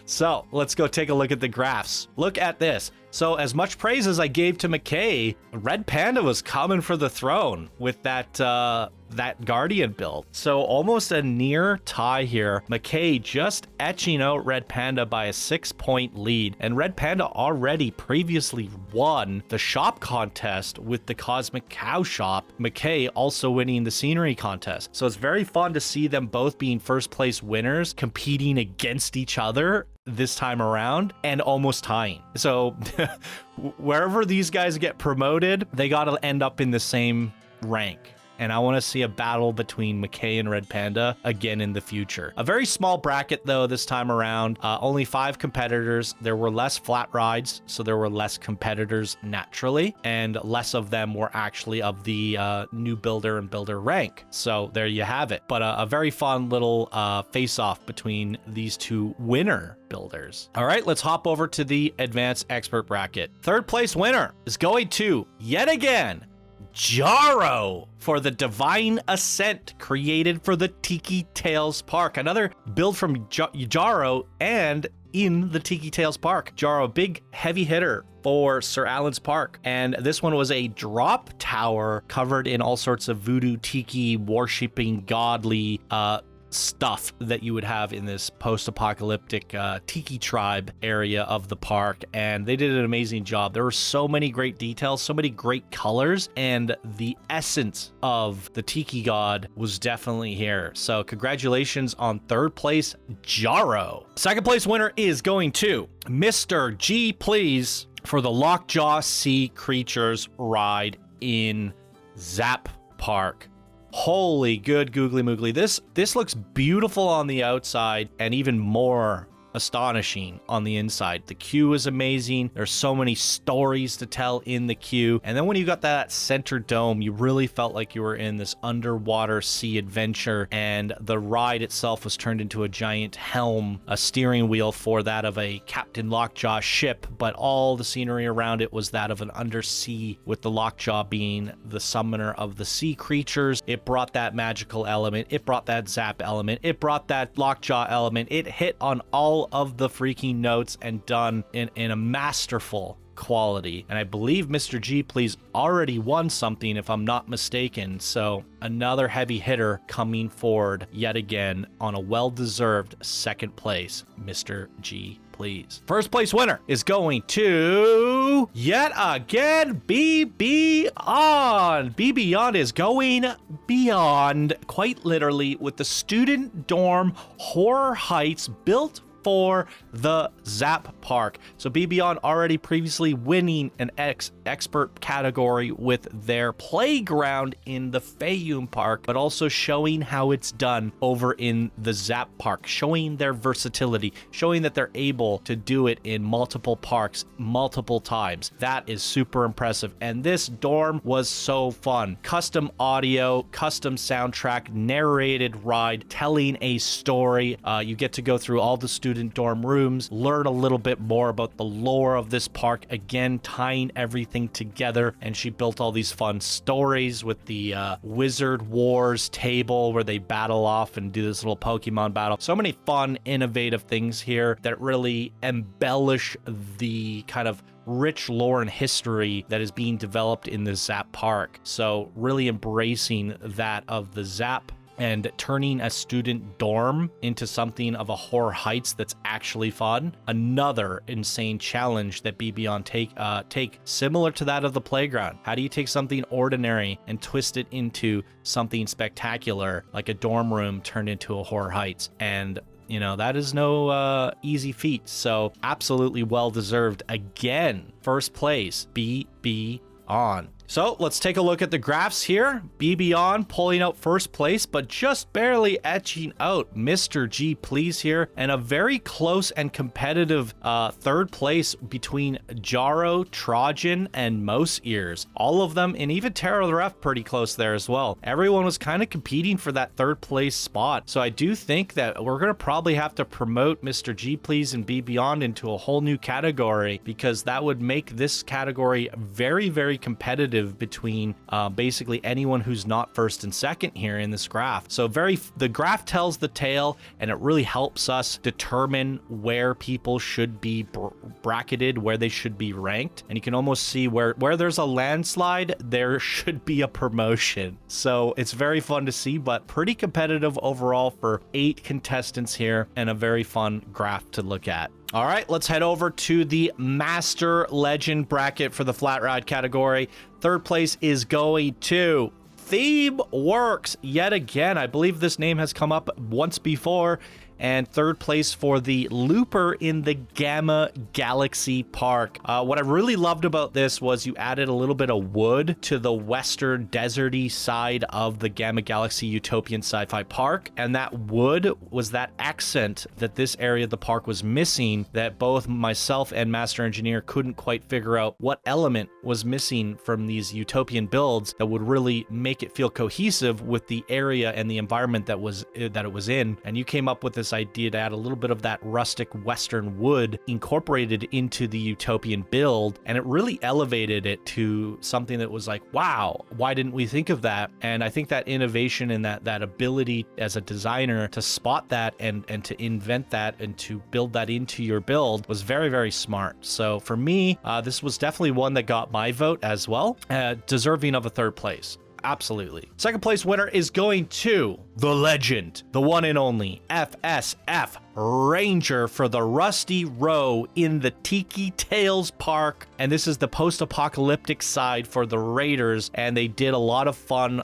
Speaker 1: So let's go take a look at the graphs. Look at this. So as much praise as I gave to McKay, Red Panda was coming for the throne with that Guardian build. So almost a near tie here. McKay just etching out Red Panda by a 6-point lead. And Red Panda already previously won the shop contest with the Cosmic Cow shop. McKay also winning the scenery contest. So it's very fun to see them both being 1st place winners competing against each other this time around and almost tying. So wherever these guys get promoted, they got to end up in the same rank. And I want to see a battle between McKay and Red Panda again in the future. A very small bracket, though, this time around. Only 5 competitors. There were less flat rides, so there were less competitors naturally, and less of them were actually of the new builder and builder rank. So there you have it. But a very fun little face-off between these 2 winner builders. All right, let's hop over to the advanced expert bracket. 3rd place winner is going to, yet again, Jaro for the Divine Ascent, created for the Tiki Tales Park. Another build from Jaro and in the Tiki Tales Park. Jaro, big heavy hitter for Sir Alan's Park. And this one was a drop tower covered in all sorts of voodoo, tiki, worshipping, godly stuff that you would have in this post-apocalyptic tiki tribe area of the park, and they did an amazing job. There were so many great details, so many great colors, and the essence of the tiki god was definitely here. So congratulations on third place, Jaro. Second place winner is going to Mr. G Please for the Lockjaw Sea Creatures ride in Zap Park. Holy good googly moogly. This looks beautiful on the outside and even more astonishing on the inside. The queue is amazing. There's so many stories to tell in the queue. And then when you got that center dome, you really felt like you were in this underwater sea adventure, and the ride itself was turned into a giant helm, a steering wheel for that of a Captain Lockjaw ship, but all the scenery around it was that of an undersea, with the Lockjaw being the summoner of the sea creatures. It brought that magical element. It brought that zap element. It brought that Lockjaw element. It hit on all of the freaking notes and done in a masterful quality. And I believe Mr. G Please already won something, if I'm not mistaken. So another heavy hitter coming forward yet again on a well-deserved second place, Mr. G Please. First place winner is going to, yet again, Be Beyond. Be Beyond is going beyond, quite literally, with the student dorm Horror Heights built for the Zap Park. So Be Beyond already previously winning an expert category with their playground in the Fayum Park, but also showing how it's done over in the Zap Park, showing their versatility, showing that they're able to do it in multiple parks multiple times. That is super impressive. And this dorm was so fun. Custom audio, custom soundtrack, narrated ride, telling a story. You get to go through all the student dorm rooms, learn a little bit more about the lore of this park, again tying everything together. And she built all these fun stories with the Wizard Wars table where they battle off and do this little Pokemon battle. So many fun, innovative things here that really embellish the kind of rich lore and history that is being developed in the Zap Park. So really embracing that of the Zap and turning a student dorm into something of a Horror Heights that's actually fun. Another insane challenge that Be Beyond take similar to that of the playground. How do you take something ordinary and twist it into something spectacular, like a dorm room turned into a Horror Heights? And you know, that is no easy feat. So absolutely well-deserved. Again, first place, Be Beyond. So let's take a look at the graphs here. Be Beyond pulling out first place, but just barely etching out Mr. G Please here, and a very close and competitive third place between Jaro, Trojan, and Mouse Ears. All of them, and even Tara the Ref pretty close there as well. Everyone was kind of competing for that third place spot. So I do think that we're going to probably have to promote Mr. G Please and Be Beyond into a whole new category, because that would make this category very, very competitive between basically anyone who's not first and second here in this graph. So the graph tells the tale, and it really helps us determine where people should be bracketed, where they should be ranked. And you can almost see where there's a landslide, there should be a promotion. So it's very fun to see, but pretty competitive overall for 8 contestants here, and a very fun graph to look at. All right, let's head over to the Master Legend bracket for the Flatride category. Third place is going to Themeworks yet again. I believe this name has come up once before. And third place for the Looper in the Gamma Galaxy Park. What I really loved about this was you added a little bit of wood to the western deserty side of the Gamma Galaxy Utopian Sci-Fi Park. And that wood was that accent that this area of the park was missing, that both myself and Master Engineer couldn't quite figure out what element was missing from these utopian builds that would really make it feel cohesive with the area and the environment that it was in. And you came up with this this idea to add a little bit of that rustic Western wood incorporated into the utopian build, and it really elevated it to something that was like, wow, why didn't we think of that? And I think that innovation and that ability as a designer to spot that and to invent that and to build that into your build was very, very smart. So for me, this was definitely one that got my vote as well, deserving of a third place. Absolutely. Second place winner is going to the legend, the one and only FSF Ranger for the Rusty Row in the Tiki Tales Park. And this is the post-apocalyptic side for the Raiders. And they did a lot of fun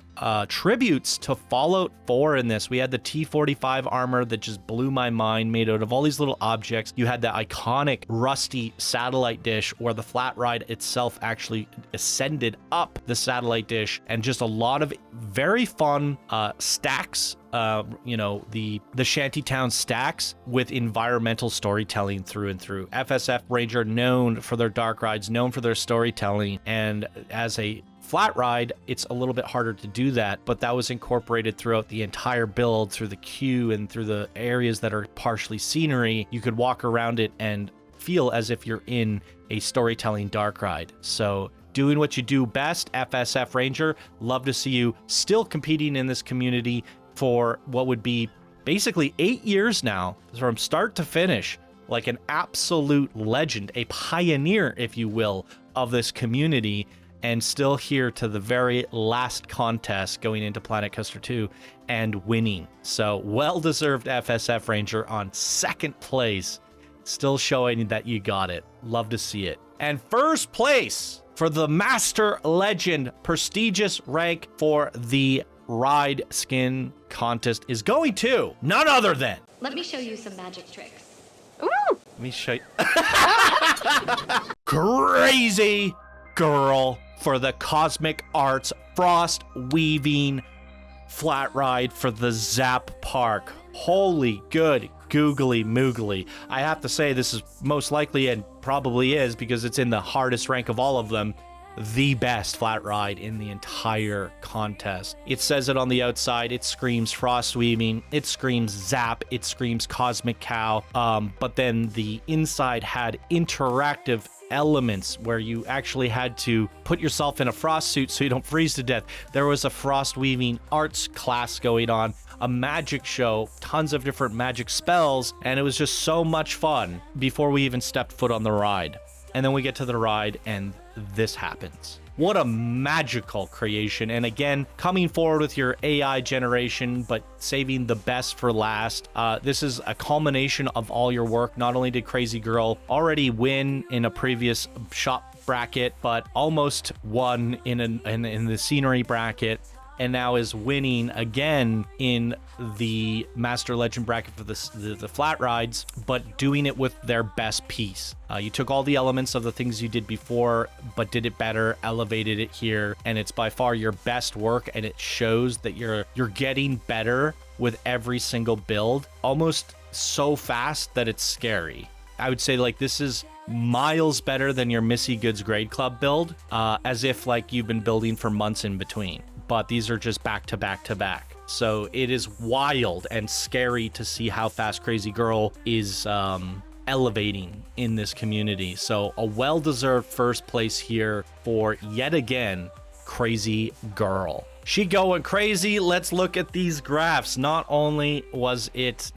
Speaker 1: tributes to Fallout 4 in this. We had the T-45 armor that just blew my mind, made out of all these little objects. You had the iconic rusty satellite dish where the Flatride itself actually ascended up the satellite dish, and just a lot of very fun stacks. The shantytown stacks with environmental storytelling through and through. FSF Ranger, known for their dark rides, known for their storytelling, and as a flat ride, it's a little bit harder to do that, but that was incorporated throughout the entire build, through the queue and through the areas that are partially scenery. You could walk around it and feel as if you're in a storytelling dark ride. So doing what you do best, FSF Ranger. Love to see you still competing in this community for what would be basically 8 years now, from start to finish, like an absolute legend, a pioneer, if you will, of this community, and still here to the very last contest going into Planet Coaster 2 and winning. So well-deserved FSF Ranger on second place, still showing that you got it. Love to see it. And first place for the Master Legend prestigious rank for the ride skin contest is going to none other than...
Speaker 3: Let me show you some magic tricks.
Speaker 2: Ooh!
Speaker 1: Let me show you. Crazy Girl for the Cosmic Arts Frost Weaving Flat Ride for the Zap Park. Holy good googly moogly. I have to say, this is most likely, and probably is because it's in the hardest rank of all of them, the best flat ride in the entire contest. It says it on the outside. It screams frost weaving, it screams zap, it screams cosmic cow, but then the inside had interactive elements where you actually had to put yourself in a frost suit so you don't freeze to death. There was a frost weaving arts class going on, a magic show, tons of different magic spells, and it was just so much fun before we even stepped foot on the ride. And then we get to the ride and this happens. What a magical creation. And again, coming forward with your AI generation, but saving the best for last. This is a culmination of all your work. Not only did Crazy Girl already win in a previous shop bracket, but almost won in the scenery bracket, and now is winning again in the Master Legend bracket for the flat rides, but doing it with their best piece. You took all the elements of the things you did before, but did it better, elevated it here, and it's by far your best work, and it shows that you're getting better with every single build, almost so fast that it's scary. I would say, like, this is miles better than your Missy Goods Grade Club build, as if like you've been building for months in between. But these are just back to back to back. So it is wild and scary to see how fast Crazy Girl is elevating in this community. So a well-deserved first place here for, yet again, Crazy Girl. She going crazy. Let's look at these graphs. Not only was it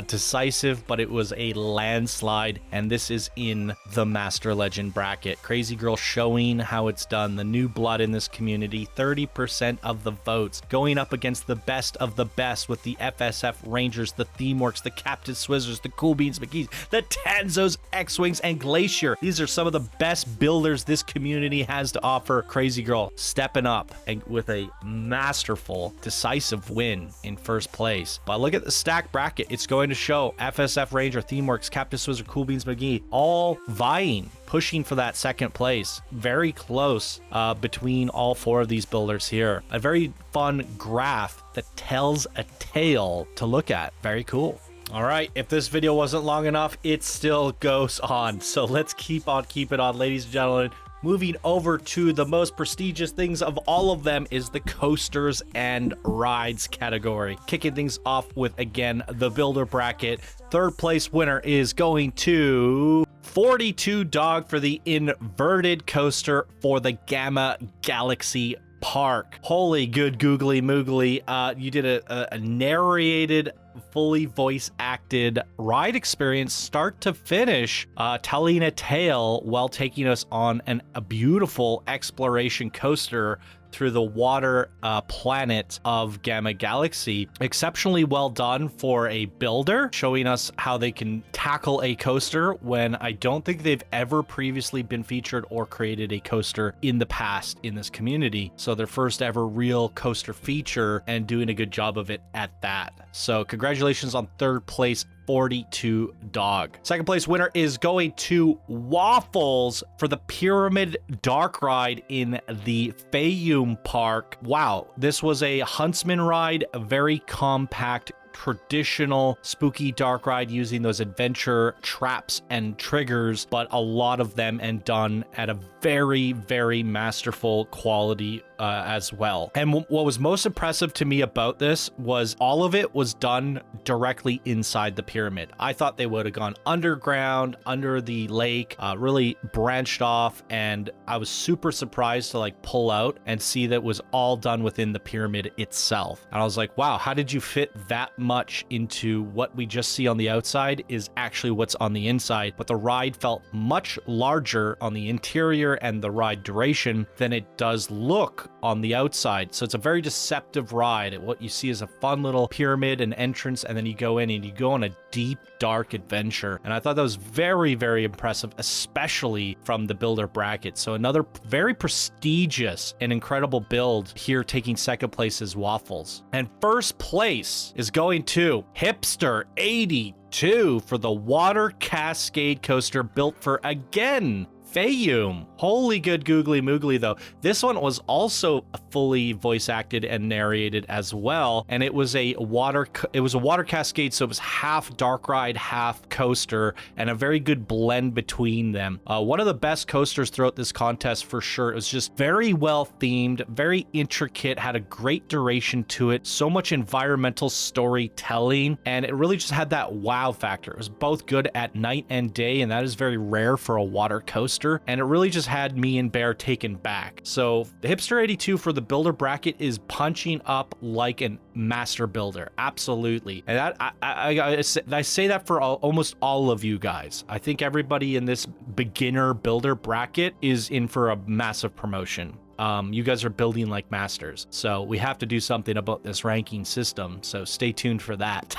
Speaker 1: decisive, but it was a landslide, and this is in the Master Legend bracket. Crazy Girl showing how it's done. The new blood in this community, 30% of the votes, going up against the best of the best with the FSF Rangers, the Themeworks, the Captain Swizzers, the Cool Beans McGee's, the Tanzos, X-Wings, and Glacier. These are some of the best builders this community has to offer. Crazy Girl stepping up and with a masterful, decisive win in first place. But look at the stack bracket. It's going to show FSF Ranger, Themeworks, Captain Swizzer, Cool Beans McGee, all vying, pushing for that second place. Very close between all four of these builders here. A very fun graph that tells a tale to look at. Very cool. All right, if this video wasn't long enough, it still goes on. So let's keep on keeping on, ladies and gentlemen. Moving over to the most prestigious things of all of them is the coasters and rides category. Kicking things off with, again, the builder bracket. Third place winner is going to 42 Dog for the inverted coaster for the Gamma Galaxy Park. Holy good googly moogly. You did a narrated, fully voice acted ride experience start to finish, telling a tale while taking us on a beautiful exploration coaster through the water planet of Gamma Galaxy. Exceptionally well done for a builder, showing us how they can tackle a coaster when I don't think they've ever previously been featured or created a coaster in the past in this community. So their first ever real coaster feature, and doing a good job of it at that. So congratulations on third place, 42 Dog. Second place winner is going to Waffles for the Pyramid Dark Ride in the Themepark. Wow, this was a Huntsman ride, a very compact, traditional spooky dark ride using those adventure traps and triggers, but a lot of them and done at a very, very masterful quality as well. And what was most impressive to me about this was all of it was done directly inside the pyramid. I thought they would have gone underground, under the lake, really branched off, and I was super surprised to like pull out and see that it was all done within the pyramid itself. And I was like, wow, how did you fit that much into what we just see on the outside is actually what's on the inside? But the ride felt much larger on the interior and the ride duration than it does look on the outside. So it's a very deceptive ride. What you see is a fun little pyramid and entrance, and then you go in and you go on a deep, dark adventure. And I thought that was very, very impressive, especially from the builder bracket. So another very prestigious and incredible build here, taking second place is Waffles. And first place is going to Hipster 82 for the Water Cascade Coaster built for, again, Fayum. Holy good googly moogly though. This one was also fully voice acted and narrated as well, and it was a water cascade, so it was half dark ride, half coaster, and a very good blend between them. One of the best coasters throughout this contest for sure. It was just very well themed, very intricate, had a great duration to it, so much environmental storytelling, and it really just had that wow factor. It was both good at night and day, and that is very rare for a water coaster. And it really just had me and Bear taken back. So the Hipster 82 for the builder bracket is punching up like a master builder. Absolutely. And that I say that for almost all of you guys. I think everybody in this beginner builder bracket is in for a massive promotion. You guys are building like masters, so we have to do something about this ranking system, so stay tuned for that.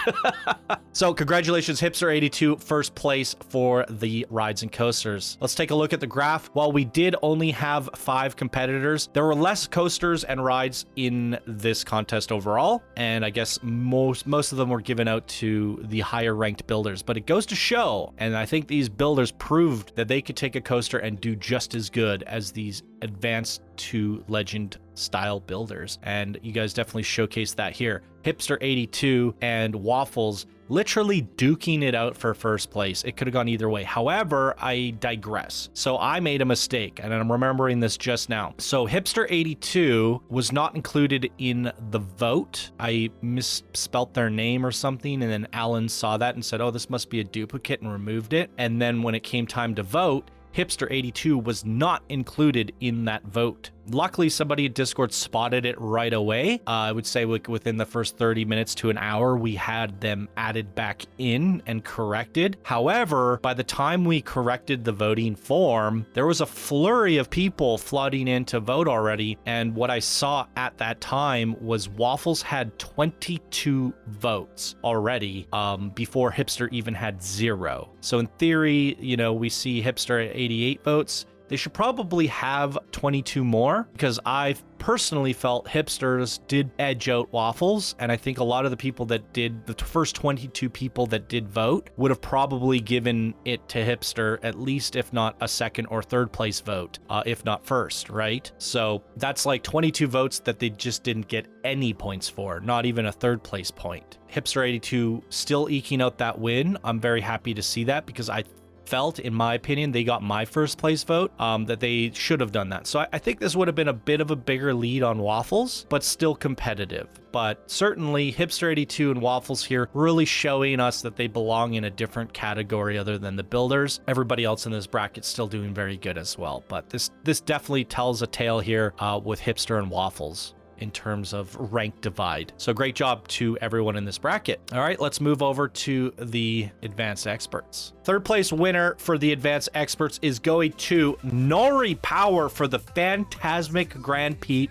Speaker 1: So congratulations, Hipster 82, first place for the rides and coasters. Let's take a look at the graph. While we did only have 5 competitors, there were less coasters and rides in this contest overall, and I guess most of them were given out to the higher ranked builders, but it goes to show, and I think these builders proved that they could take a coaster and do just as good as these advanced to legend style builders, and you guys definitely showcased that here. Hipster 82 and Waffles literally duking it out for first place. It could have gone either way. However, I digress. So I made a mistake, and I'm remembering this just now. So Hipster 82 was not included in the vote. I misspelt their name or something, and then Alan saw that and said, oh, this must be a duplicate, and removed it. And then when it came time to vote, Hipster 82 was not included in that vote. Luckily, somebody at Discord spotted it right away. I would say within the first 30 minutes to an hour, we had them added back in and corrected. However, by the time we corrected the voting form, there was a flurry of people flooding in to vote already. And what I saw at that time was Waffles had 22 votes already before Hipster even had 0. So in theory, you know, we see Hipster at 88 votes. They should probably have 22 more, because I personally felt Hipsters did edge out Waffles, and I think a lot of the people that did, the first 22 people that did vote, would have probably given it to Hipster, at least if not a second or third place vote, if not first, right? So that's like 22 votes that they just didn't get any points for, not even a third place point. Hipster 82 still eking out that win. I'm very happy to see that, because I felt, in my opinion, they got my first place vote, that they should have done that. So I think this would have been a bit of a bigger lead on Waffles, but still competitive. But certainly Hipster 82 and Waffles here really showing us that they belong in a different category other than the builders. Everybody else in this bracket still doing very good as well. But this definitely tells a tale here with Hipster and Waffles in terms of rank divide. So great job to everyone in this bracket. All right, let's move over to the Advanced Experts. Third place winner for the Advanced Experts is going to Nori Power for the Phantasmic Grand Prix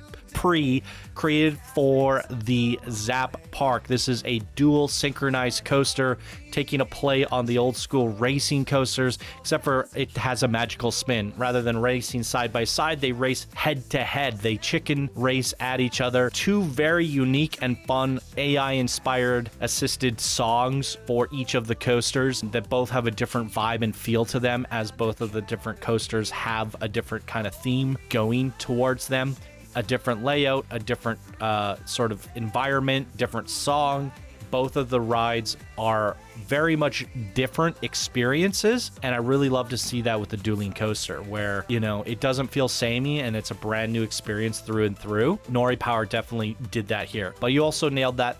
Speaker 1: created for the Xaphor. This is a dual synchronized coaster, taking a play on the old school racing coasters, except for it has a magical spin. Rather than racing side by side, they race head to head. They chicken race at each other. Two very unique and fun AI-inspired assisted songs for each of the coasters that both have a different vibe and feel to them, as both of the different coasters have a different kind of theme going towards them. A different layout, a different sort of environment, different song. Both of the rides are very much different experiences, and I really love to see that with the dueling coaster, where, you know, it doesn't feel samey and it's a brand new experience through and through. Nori Power definitely did that here, but you also nailed that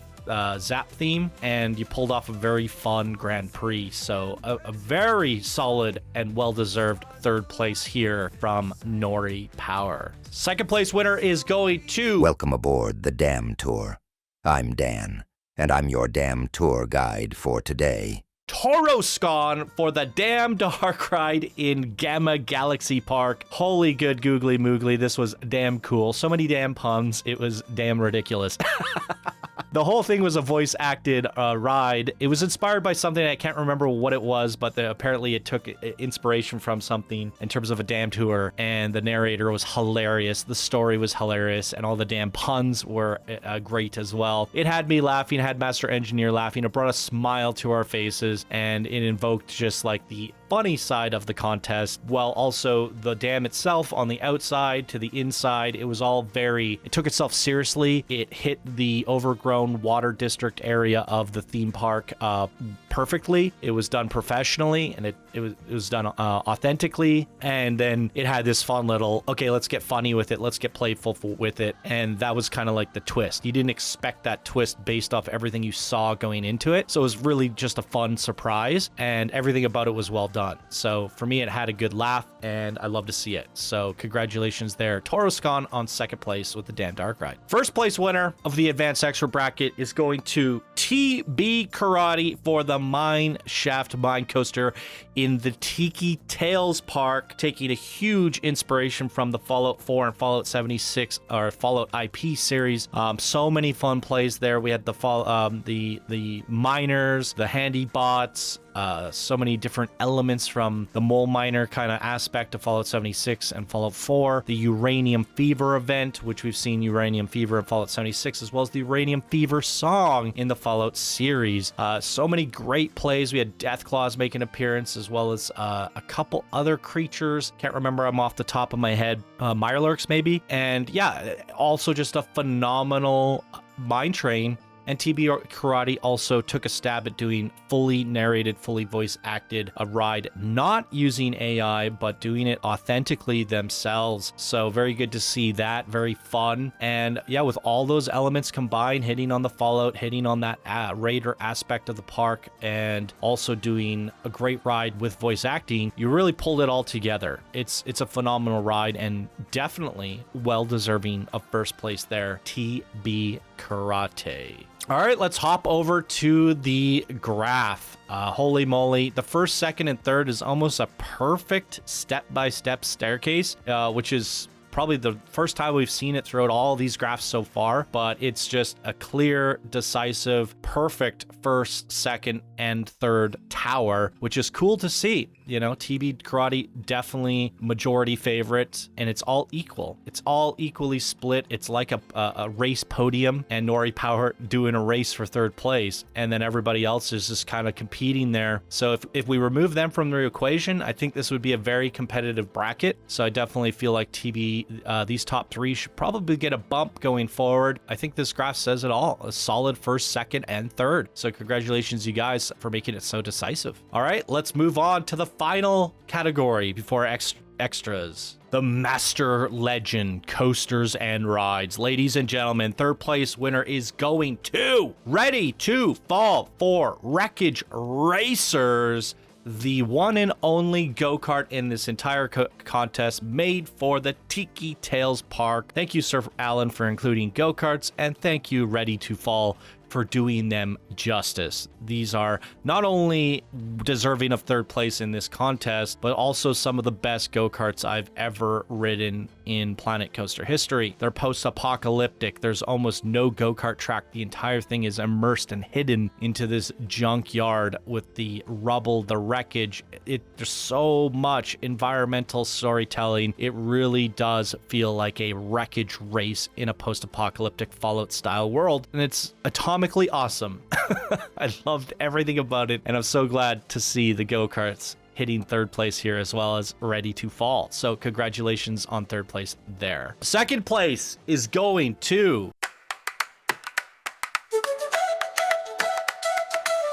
Speaker 1: Zap theme, and you pulled off a very fun Grand Prix. So a very solid and well-deserved third place here from Nori Power. Second place winner is going to...
Speaker 4: Welcome aboard the Dam Tour. I'm Dan, and I'm your Dam Tour guide for today.
Speaker 1: Toroscon for the Damn Dark Ride in Gamma Galaxy Park. Holy good googly moogly, this was damn cool. So many damn puns, it was damn ridiculous. The whole thing was a voice-acted ride. It was inspired by something, I can't remember what it was, but apparently it took inspiration from something in terms of a damn tour, and the narrator was hilarious, the story was hilarious, and all the damn puns were great as well. It had me laughing, it had Master Engineer laughing, it brought a smile to our faces, and it invoked just like the funny side of the contest, while also the dam itself on the outside to the inside. It was all it took itself seriously. It hit the overgrown water district area of the theme park perfectly. It was done professionally, and it was done authentically. And then it had this fun little, okay, let's get funny with it, let's get playful with it, and that was kind of like the twist. You didn't expect that twist based off everything you saw going into it, so it was really just a fun surprise, and everything about it was well done. So for me, it had a good laugh, and I love to see it. So congratulations there, Toroscon on second place with the Damn Dark Ride. First place winner of the Advanced Extra bracket is going to TB Karate for the Mine Shaft Mine Coaster in the Tiki Tales Park, taking a huge inspiration from the Fallout 4 and Fallout 76 or Fallout IP series. So many fun plays there. We had the miners, the handy bots, so many different elements from the mole miner kind of aspect of Fallout 76 and Fallout 4, the Uranium Fever event, which we've seen Uranium Fever in Fallout 76, as well as the Uranium Fever song in the Fallout series. So many great plays. We had Deathclaws make an appearance, as well as a couple other creatures. Can't remember them off the top of my head. Mirelurks maybe. And yeah, also just a phenomenal mine train. And TB Karate also took a stab at doing fully narrated, fully voice acted a ride, not using AI, but doing it authentically themselves. So very good to see that. Very fun. And yeah, with all those elements combined, hitting on the Fallout, hitting on that raider aspect of the park, and also doing a great ride with voice acting, you really pulled it all together. It's a phenomenal ride, and definitely well deserving of first place there, TB Karate. All right, let's hop over to the graph. Holy moly, the first, second, and third is almost a perfect step-by-step staircase, which is probably the first time we've seen it throughout all these graphs so far, but it's just a clear, decisive, perfect first, second, and third tower, which is cool to see. You know, TB Karate definitely majority favorite, and it's all equal. It's all equally split. It's like a race podium, and Nori Power doing a race for third place, and then everybody else is just kind of competing there. So if we remove them from the equation, I think this would be a very competitive bracket. So I definitely feel like TB these top three should probably get a bump going forward. I think this graph says it all. A solid first, second, and third. So congratulations, you guys, for making it so decisive. All right, let's move on to the final category before extras. The Master Legend Coasters and Rides. Ladies and gentlemen, third place winner is going to Ready to Fall for Wreckage Racers, the one and only go-kart in this entire contest made for the Tiki Tales Park. Thank you, Sir Alan, for including go-karts, and thank you, Ready to Fall, for doing them justice. These are not only deserving of third place in this contest, but also some of the best go-karts I've ever ridden in Planet Coaster history. They're post-apocalyptic. There's almost no go-kart track. The entire thing is immersed and hidden into this junkyard with the rubble, the wreckage. There's so much environmental storytelling. It really does feel like a wreckage race in a post-apocalyptic Fallout style world, and it's atomically awesome. I loved everything about it, and I'm so glad to see the go-karts hitting third place here as well as Ready to Fall. So congratulations on third place there. Second place is going to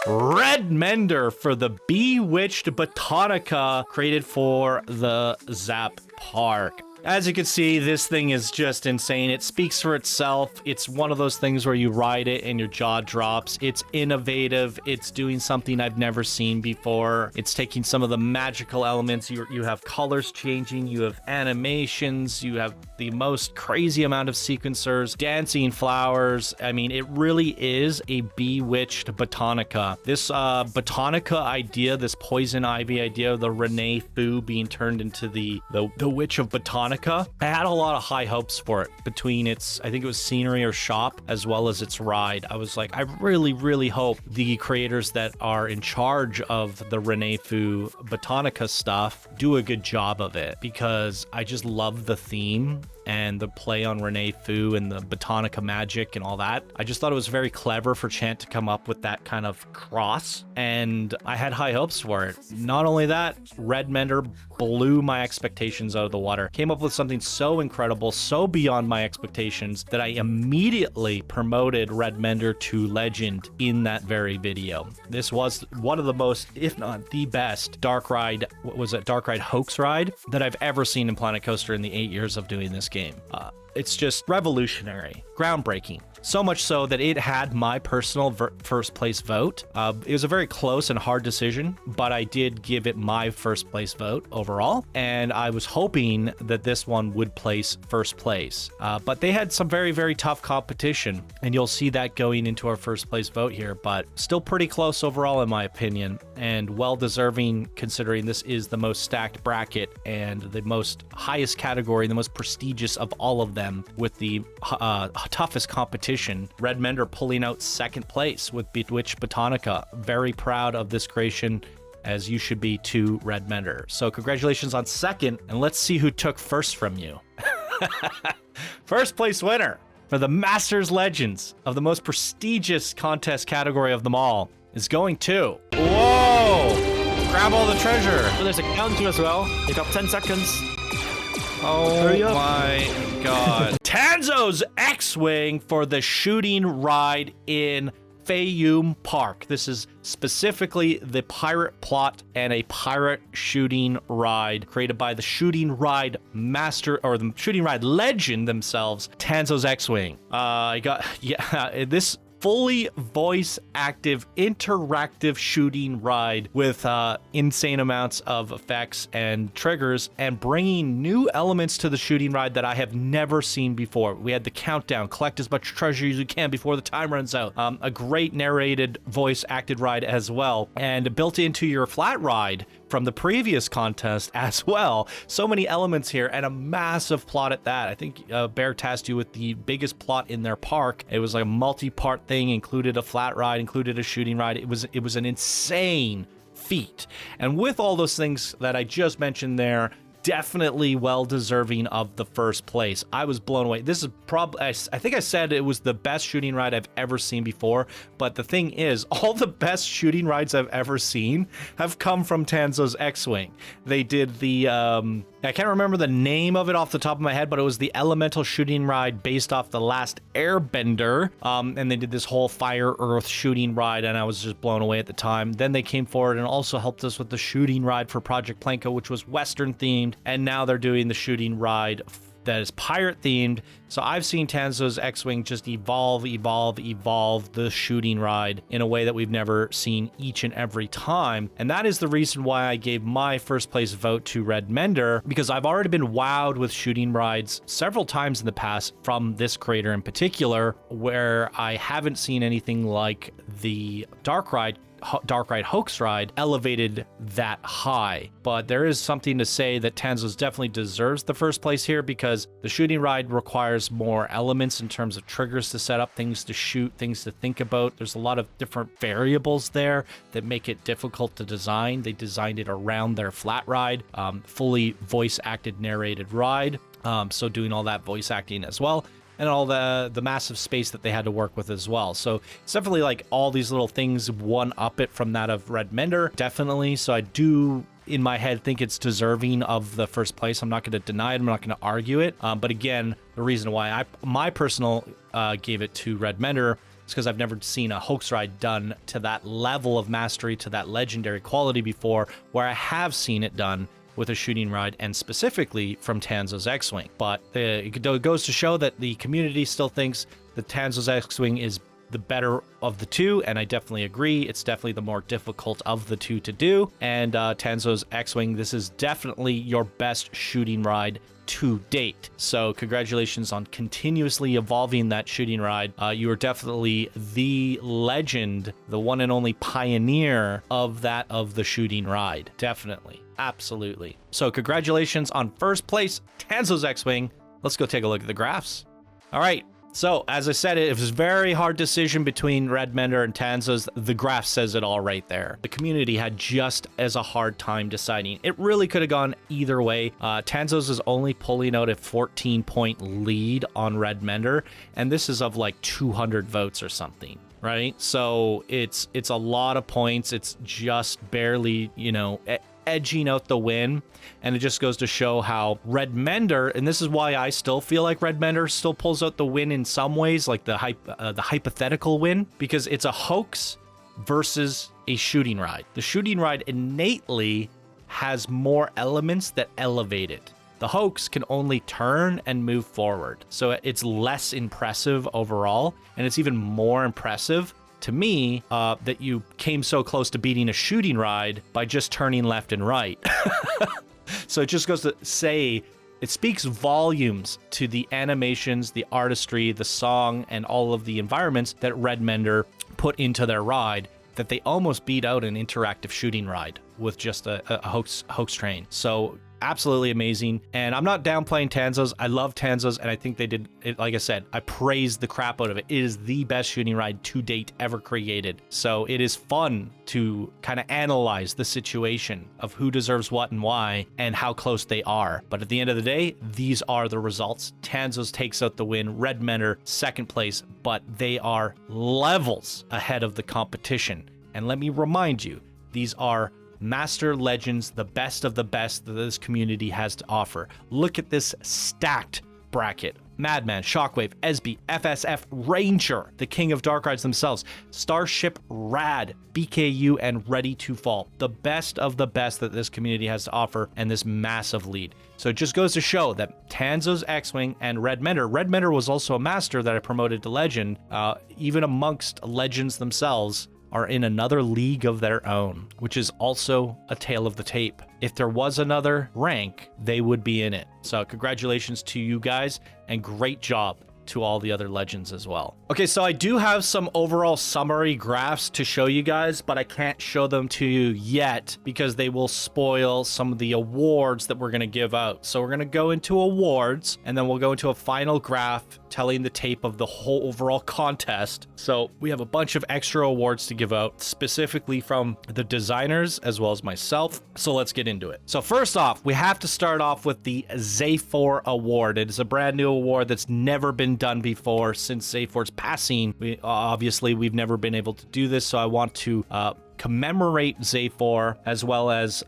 Speaker 1: Red Mender for the Bewitched Botanica created for the Zap Park. As you can see, this thing is just insane. It speaks for itself. It's one of those things where you ride it and your jaw drops. It's innovative. It's doing something I've never seen before. It's taking some of the magical elements. You have colors changing. You have animations. You have the most crazy amount of sequencers, dancing flowers. I mean, it really is a bewitched botanica. This botanica idea, this poison ivy idea, the Renee Fu being turned into the witch of botanica, I had a lot of high hopes for it between its, I think it was scenery or shop, as well as its ride. I was like, I really, really hope the creators that are in charge of the Renee Fu Botanica stuff do a good job of it, because I just love the theme and the play on Renee Fu and the Botanica magic and all that. I just thought it was very clever for Chant to come up with that kind of cross, and I had high hopes for it. Not only that, Red Mender blew my expectations out of the water. Came up with something so incredible, so beyond my expectations, that I immediately promoted Red Mender to legend in that very video. This was one of the most, if not the best, Dark Ride hoax ride that I've ever seen in Planet Coaster in the 8 years of doing this game. It's just revolutionary, groundbreaking. So much so that it had my personal first place vote. It was a very close and hard decision, but I did give it my first place vote overall. And I was hoping that this one would place first place. But they had some very, very tough competition, and you'll see that going into our first place vote here, but still pretty close overall in my opinion, and well deserving considering this is the most stacked bracket and the most highest category, the most prestigious of all of them, with the toughest competition. Red Mender pulling out second place with Bewitched Botanica. Very proud of this creation, as you should be too, Red Mender. So congratulations on second, and let's see who took first from you. First place winner for the Masters Legends of the most prestigious contest category of them all is going to... Whoa! Grab all the treasure.
Speaker 5: So there's a counter as well. You got 10 seconds.
Speaker 1: Oh my god. Tanzo's X-Wing for the shooting ride in Themepark. This is specifically the pirate plot and a pirate shooting ride created by the shooting ride master, or the shooting ride legend themselves, Tanzo's X-Wing. This fully voice active interactive shooting ride with insane amounts of effects and triggers, and bringing new elements to the shooting ride that I have never seen before. We had the countdown, collect as much treasure as you can before the time runs out, a great narrated voice acted ride as well, and built into your flat ride from the previous contest as well. So many elements here, and a massive plot at that. I think Beartastic with the biggest plot in their park. It was like a multi-part thing, included a flat ride, included a shooting ride. It was an insane feat. And with all those things that I just mentioned there, definitely well deserving of the first place. I was blown away. This is probably, I think I said it was the best shooting ride I've ever seen before, but the thing is, all the best shooting rides I've ever seen have come from Tanzo's X-Wing. They did the I can't remember the name of it off the top of my head, but it was the elemental shooting ride based off the last Airbender. And they did this whole Fire Earth shooting ride, and I was just blown away at the time. Then they came forward and also helped us with the shooting ride for Project Planko, which was Western themed. And now they're doing the shooting ride that is pirate themed. So I've seen Tanzo's X-Wing just evolve the shooting ride in a way that we've never seen each and every time. And that is the reason why I gave my first place vote to Red Mender, because I've already been wowed with shooting rides several times in the past from this creator in particular, where I haven't seen anything like the Dark Ride Hoax Ride elevated that high. But there is something to say that Tanzo's definitely deserves the first place here, because the shooting ride requires more elements in terms of triggers to set up, things to shoot, things to think about. There's a lot of different variables there that make it difficult to design. They designed it around their Flatride, fully voice acted narrated ride. So doing all that voice acting as well, and all the massive space that they had to work with as well. So it's definitely like all these little things one up it from that of Red Mender, definitely. So I do, in my head, think it's deserving of the first place. I'm not going to deny it. I'm not going to argue it. But again, the reason why my personal gave it to Red Mender is because I've never seen a hoax ride done to that level of mastery, to that legendary quality before, where I have seen it done with a shooting ride, and specifically from Tanzo's X-Wing. But it goes to show that the community still thinks that Tanzo's X-Wing is the better of the two, and I definitely agree. It's definitely the more difficult of the two to do. And Tanzo's X-Wing, this is definitely your best shooting ride to date. So congratulations on continuously evolving that shooting ride. You are definitely the legend, the one and only pioneer of the shooting ride. Definitely. Absolutely. So congratulations on first place, Tanzo's X-Wing. Let's go take a look at the graphs. All right. So as I said, it was a very hard decision between Red Mender and Tanzo's. The graph says it all right there. The community had just as a hard time deciding. It really could have gone either way. Tanzo's is only pulling out a 14-point lead on Red Mender, and this is of like 200 votes or something. Right? So it's a lot of points. It's just barely, edging out the win. And it just goes to show how Red Mender, and this is why I still feel like Red Mender still pulls out the win in some ways, like the hypothetical win, because it's a hoax versus a shooting ride. The shooting ride innately has more elements that elevate it. The hoax can only turn and move forward. So it's less impressive overall, and it's even more impressive to me that you came so close to beating a shooting ride by just turning left and right. So it just goes to say, it speaks volumes to the animations, the artistry, the song, and all of the environments that Red Mender put into their ride, that they almost beat out an interactive shooting ride with just a hoax train. So absolutely amazing. And I'm not downplaying Tanzo's. I love Tanzo's, and I think they did it. Like I said, I praise the crap out of it. It is the best shooting ride to date ever created. So it is fun to kind of analyze the situation of who deserves what and why and how close they are. But at the end of the day, these are the results. Tanzo's takes out the win. Red Mender second place, but they are levels ahead of the competition. And let me remind you, these are master legends, the best of the best that this community has to offer. Look at this stacked bracket. Madman, Shockwave, Esby, FSF, Ranger, the king of dark rides themselves, Starship Rad, BKU, and Ready to Fall. The best of the best that this community has to offer, and this massive lead. So it just goes to show that Tanzo's X-Wing and Red Mender was also a master that I promoted to legend. Even amongst legends themselves, are in another league of their own, which is also a tale of the tape. If there was another rank, they would be in it. So congratulations to you guys, and great job to all the other legends as well. Okay, so I do have some overall summary graphs to show you guys, but I can't show them to you yet because they will spoil some of the awards that we're going to give out. So we're going to go into awards, and then we'll go into a final graph telling the tape of the whole overall contest. So we have a bunch of extra awards to give out, specifically from the designers as well as myself. So let's get into it. So first off, we have to start off with the Xaphor Award. It is a brand new award that's never been done before since Xaphor's passing. We've never been able to do this, so I want to commemorate Xaphor, as well as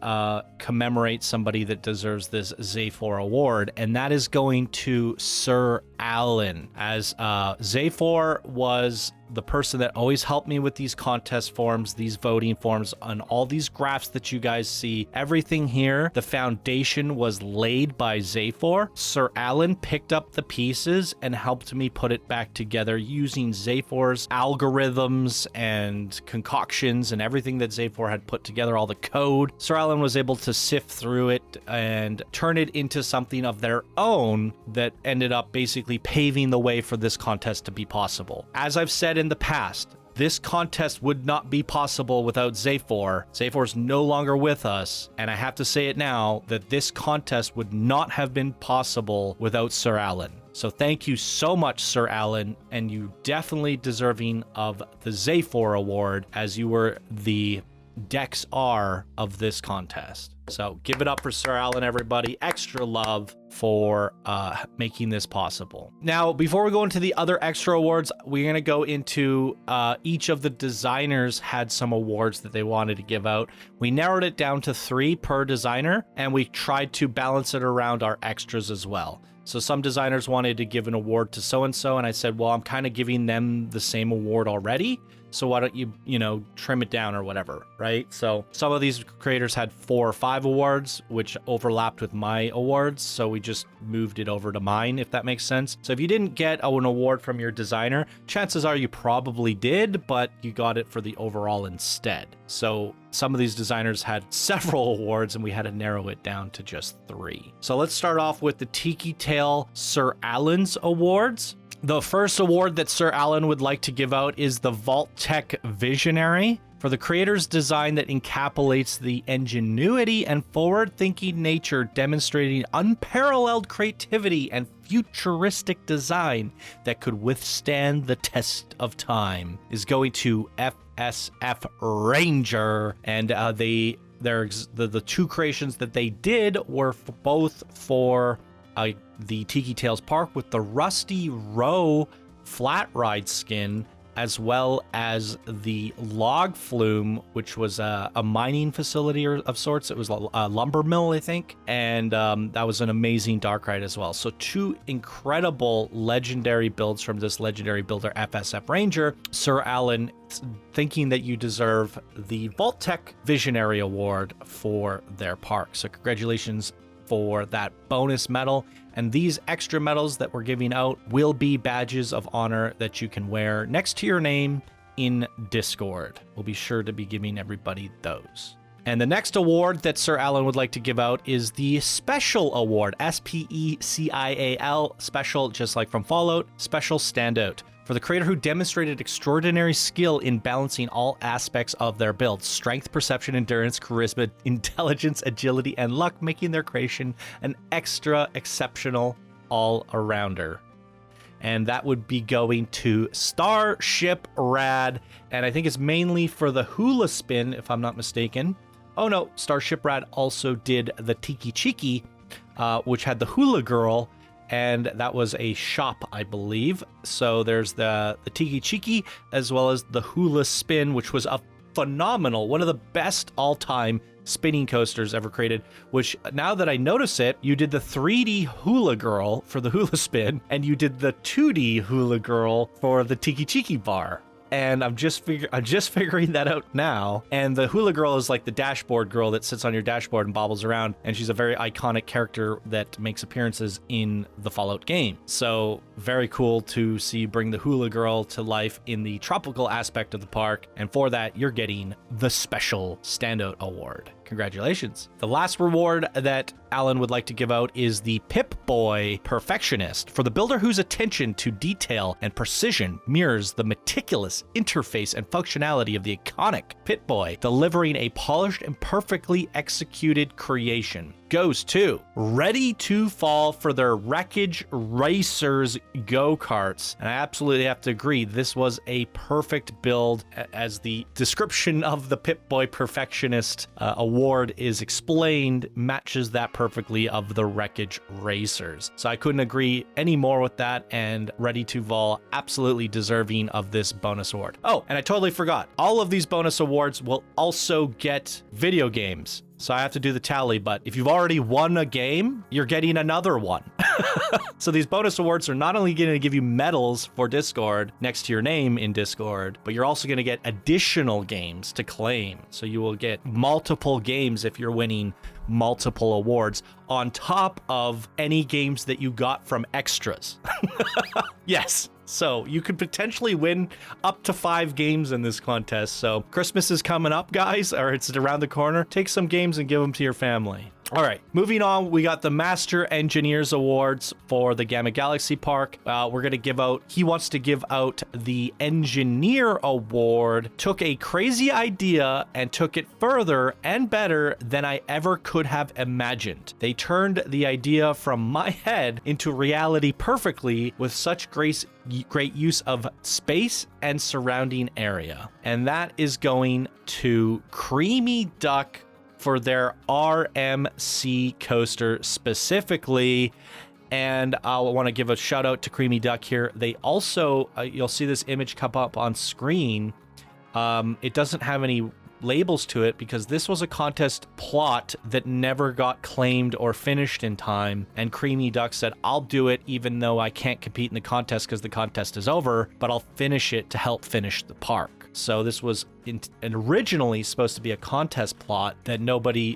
Speaker 1: commemorate somebody that deserves this Xaphor Award, and that is going to Sir Alan, as Xaphor was the person that always helped me with these contest forms, these voting forms, on all these graphs that you guys see. Everything here, the foundation was laid by Xaphor. Sir Alan picked up the pieces and helped me put it back together using Xaphor's algorithms and concoctions and everything that Xaphor had put together, all the code. Sir Alan was able to sift through it and turn it into something of their own that ended up basically paving the way for this contest to be possible. As I've said in the past, this contest would not be possible without Xaphor. Xaphor's no longer with us, and I have to say it now that this contest would not have been possible without Sir Alan. So thank you so much, Sir Alan, and you definitely deserving of the Xaphor Award, as you were the Dex R of this contest. So give it up for Sir Alan, everybody. Extra love for making this possible. Now, before we go into the other extra awards, we're going to go into each of the designers had some awards that they wanted to give out. We narrowed it down to 3 per designer, and we tried to balance it around our extras as well. So some designers wanted to give an award to so-and-so, and I said, well, I'm kind of giving them the same award already, so why don't you, trim it down or whatever, right? So some of these creators had 4 or 5 awards, which overlapped with my awards, so we just moved it over to mine, if that makes sense. So if you didn't get an award from your designer, chances are you probably did, but you got it for the overall instead. So some of these designers had several awards, and we had to narrow it down to just 3. So let's start off with the Tiki Tail Sir Alan's awards. The first award that Sir Alan would like to give out is the Vault Tech Visionary, for the creator's design that encapsulates the ingenuity and forward-thinking nature, demonstrating unparalleled creativity and futuristic design that could withstand the test of time, is going to FSF Ranger. And the 2 creations that they did were both for the Tiki Tales Park with the Rusty Row Flatride skin, as well as the Log Flume, which was a mining facility of sorts. It was a lumber mill, I think, and that was an amazing dark ride as well. So 2 incredible legendary builds from this legendary builder, FSF Ranger. Sir Alan, thinking that you deserve the Vault Tech Visionary Award for their park. So congratulations for that bonus medal, and these extra medals that we're giving out will be badges of honor that you can wear next to your name in Discord. We'll be sure to be giving everybody those. And the next award that Sir Alan would like to give out is the Special Award, SPECIAL, special, just like from Fallout, Special Standout, for the creator who demonstrated extraordinary skill in balancing all aspects of their build: strength, perception, endurance, charisma, intelligence, agility, and luck, making their creation an extra exceptional all-arounder. And that would be going to Starship Rad, and I think it's mainly for the hula spin, if I'm not mistaken. Oh no, Starship Rad also did the Tiki Chiki, which had the hula girl, and that was a shop, I believe. So there's the Tiki Chiki, as well as the hula spin, which was a phenomenal, one of the best all-time spinning coasters ever created, which, now that I notice it, you did the 3D hula girl for the hula spin, and you did the 2D hula girl for the Tiki Chiki bar. And I'm just figuring that out now. And the hula girl is like the dashboard girl that sits on your dashboard and bobbles around, and she's a very iconic character that makes appearances in the Fallout game. So very cool to see you bring the hula girl to life in the tropical aspect of the park, and for that you're getting the Special Standout Award. Congratulations. The last reward that Alan would like to give out is the Pip-Boy Perfectionist, for the builder whose attention to detail and precision mirrors the meticulous interface and functionality of the iconic Pip-Boy, delivering a polished and perfectly executed creation. goes to Ready to Fall for their Wreckage Racers go-karts. And I absolutely have to agree, this was a perfect build, as the description of the Pip-Boy Perfectionist award is explained, matches that perfectly of the Wreckage Racers. So I couldn't agree any more with that, and Ready to Fall absolutely deserving of this bonus award. Oh, and I totally forgot, all of these bonus awards will also get video games. So I have to do the tally, but if you've already won a game, you're getting another one. So these bonus awards are not only going to give you medals for Discord next to your name in Discord, but you're also going to get additional games to claim. So you will get multiple games if you're winning multiple awards on top of any games that you got from extras. Yes. So you could potentially win up to 5 games in this contest. So Christmas is coming up, guys, or it's around the corner. Take some games and give them to your family. All right, moving on, we got the Master Engineers Awards for the Gamma Galaxy Park. We're going to give out, he wants to give out the Engineer Award. Took a crazy idea and took it further and better than I ever could have imagined. They turned the idea from my head into reality perfectly with such great use of space and surrounding area. And that is going to Creamy Duck for their RMC coaster specifically. And I want to give a shout out to Creamy Duck here. They also, you'll see this image come up on screen. It doesn't have any labels to it because this was a contest plot that never got claimed or finished in time. And Creamy Duck said, I'll do it even though I can't compete in the contest because the contest is over, but I'll finish it to help finish the park. So this was originally supposed to be a contest plot that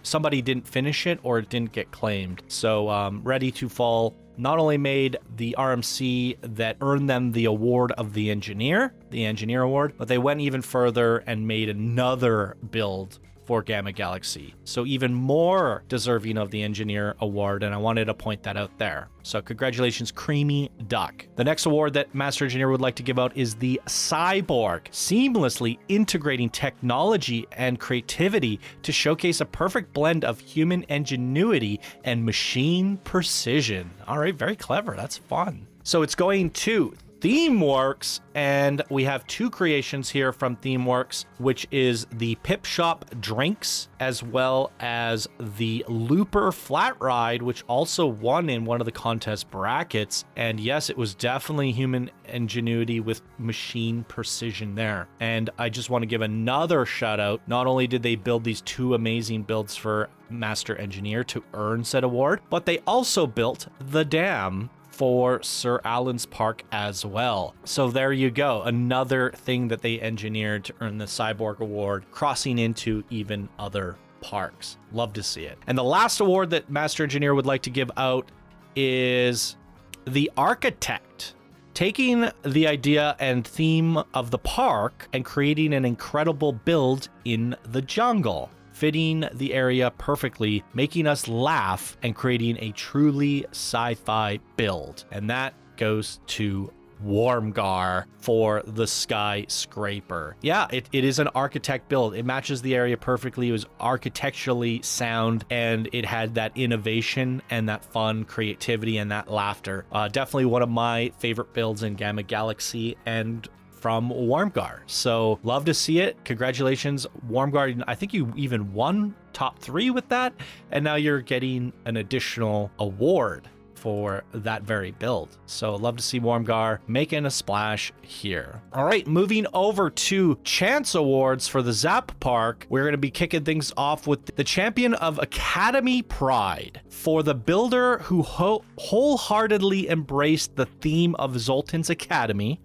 Speaker 1: somebody didn't finish it or it didn't get claimed. So Ready to Fall not only made the RMC that earned them the award of the Engineer Award, but they went even further and made another build for Gamma Galaxy. So even more deserving of the Engineer Award, and I wanted to point that out there. So congratulations, Creamy Duck. The next award that Master Engineer would like to give out is the Cyborg, seamlessly integrating technology and creativity to showcase a perfect blend of human ingenuity and machine precision. All right, very clever. That's fun. So it's going to Themeworks, and we have 2 creations here from Themeworks, which is the Pip Shop Drinks, as well as the Looper Flatride, which also won in one of the contest brackets. And yes, it was definitely human ingenuity with machine precision there. And I just want to give another shout out. Not only did they build these 2 amazing builds for Master Engineer to earn said award, but they also built the dam for Sir Alan's Park as well. So there you go, another thing that they engineered to earn the Cyborg Award, crossing into even other parks. Love to see it. And the last award that Master Engineer would like to give out is the Architect, taking the idea and theme of the park and creating an incredible build in the jungle, fitting the area perfectly, making us laugh and creating a truly sci-fi build. And that goes to Warmgar for the Skyscraper. Yeah, it is an Architect build. It matches the area perfectly. It was architecturally sound, and it had that innovation and that fun creativity and that laughter. Definitely one of my favorite builds in Gamma Galaxy and from Warmgar. So love to see it. Congratulations, Warmgar. I think you even won top 3 with that, and now you're getting an additional award for that very build. So love to see Warmgar making a splash here. All right, moving over to Chance Awards for the Zap Park. We're going to be kicking things off with the Champion of Academy Pride for the builder who wholeheartedly embraced the theme of Zoltan's Academy,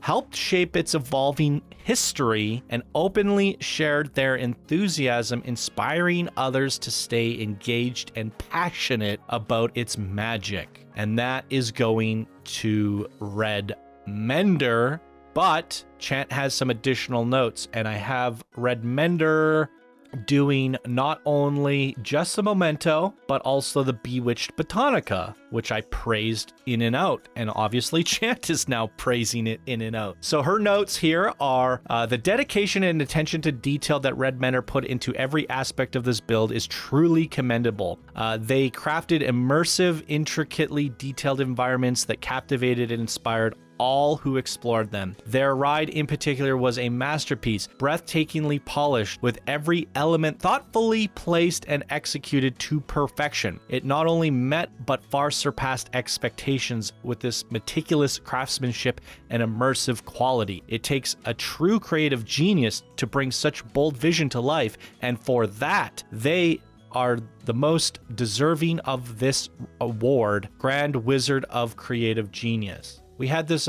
Speaker 1: helped shape its evolving history, and openly shared their enthusiasm, inspiring others to stay engaged and passionate about its magic. And that is going to Red Mender, but Chant has some additional notes, and I have Red Mender doing not only just the Memento, but also the Bewitched Botanica, which I praised in and out. And obviously Chant is now praising it in and out. So her notes here are the dedication and attention to detail that Red Mentor put into every aspect of this build is truly commendable. They crafted immersive, intricately detailed environments that captivated and inspired all who explored them. Their ride in particular was a masterpiece, breathtakingly polished, with every element thoughtfully placed and executed to perfection. It not only met but far surpassed expectations with this meticulous craftsmanship and immersive quality. It takes a true creative genius to bring such bold vision to life, and for that, they are the most deserving of this award, Grand Wizard of Creative Genius. We had this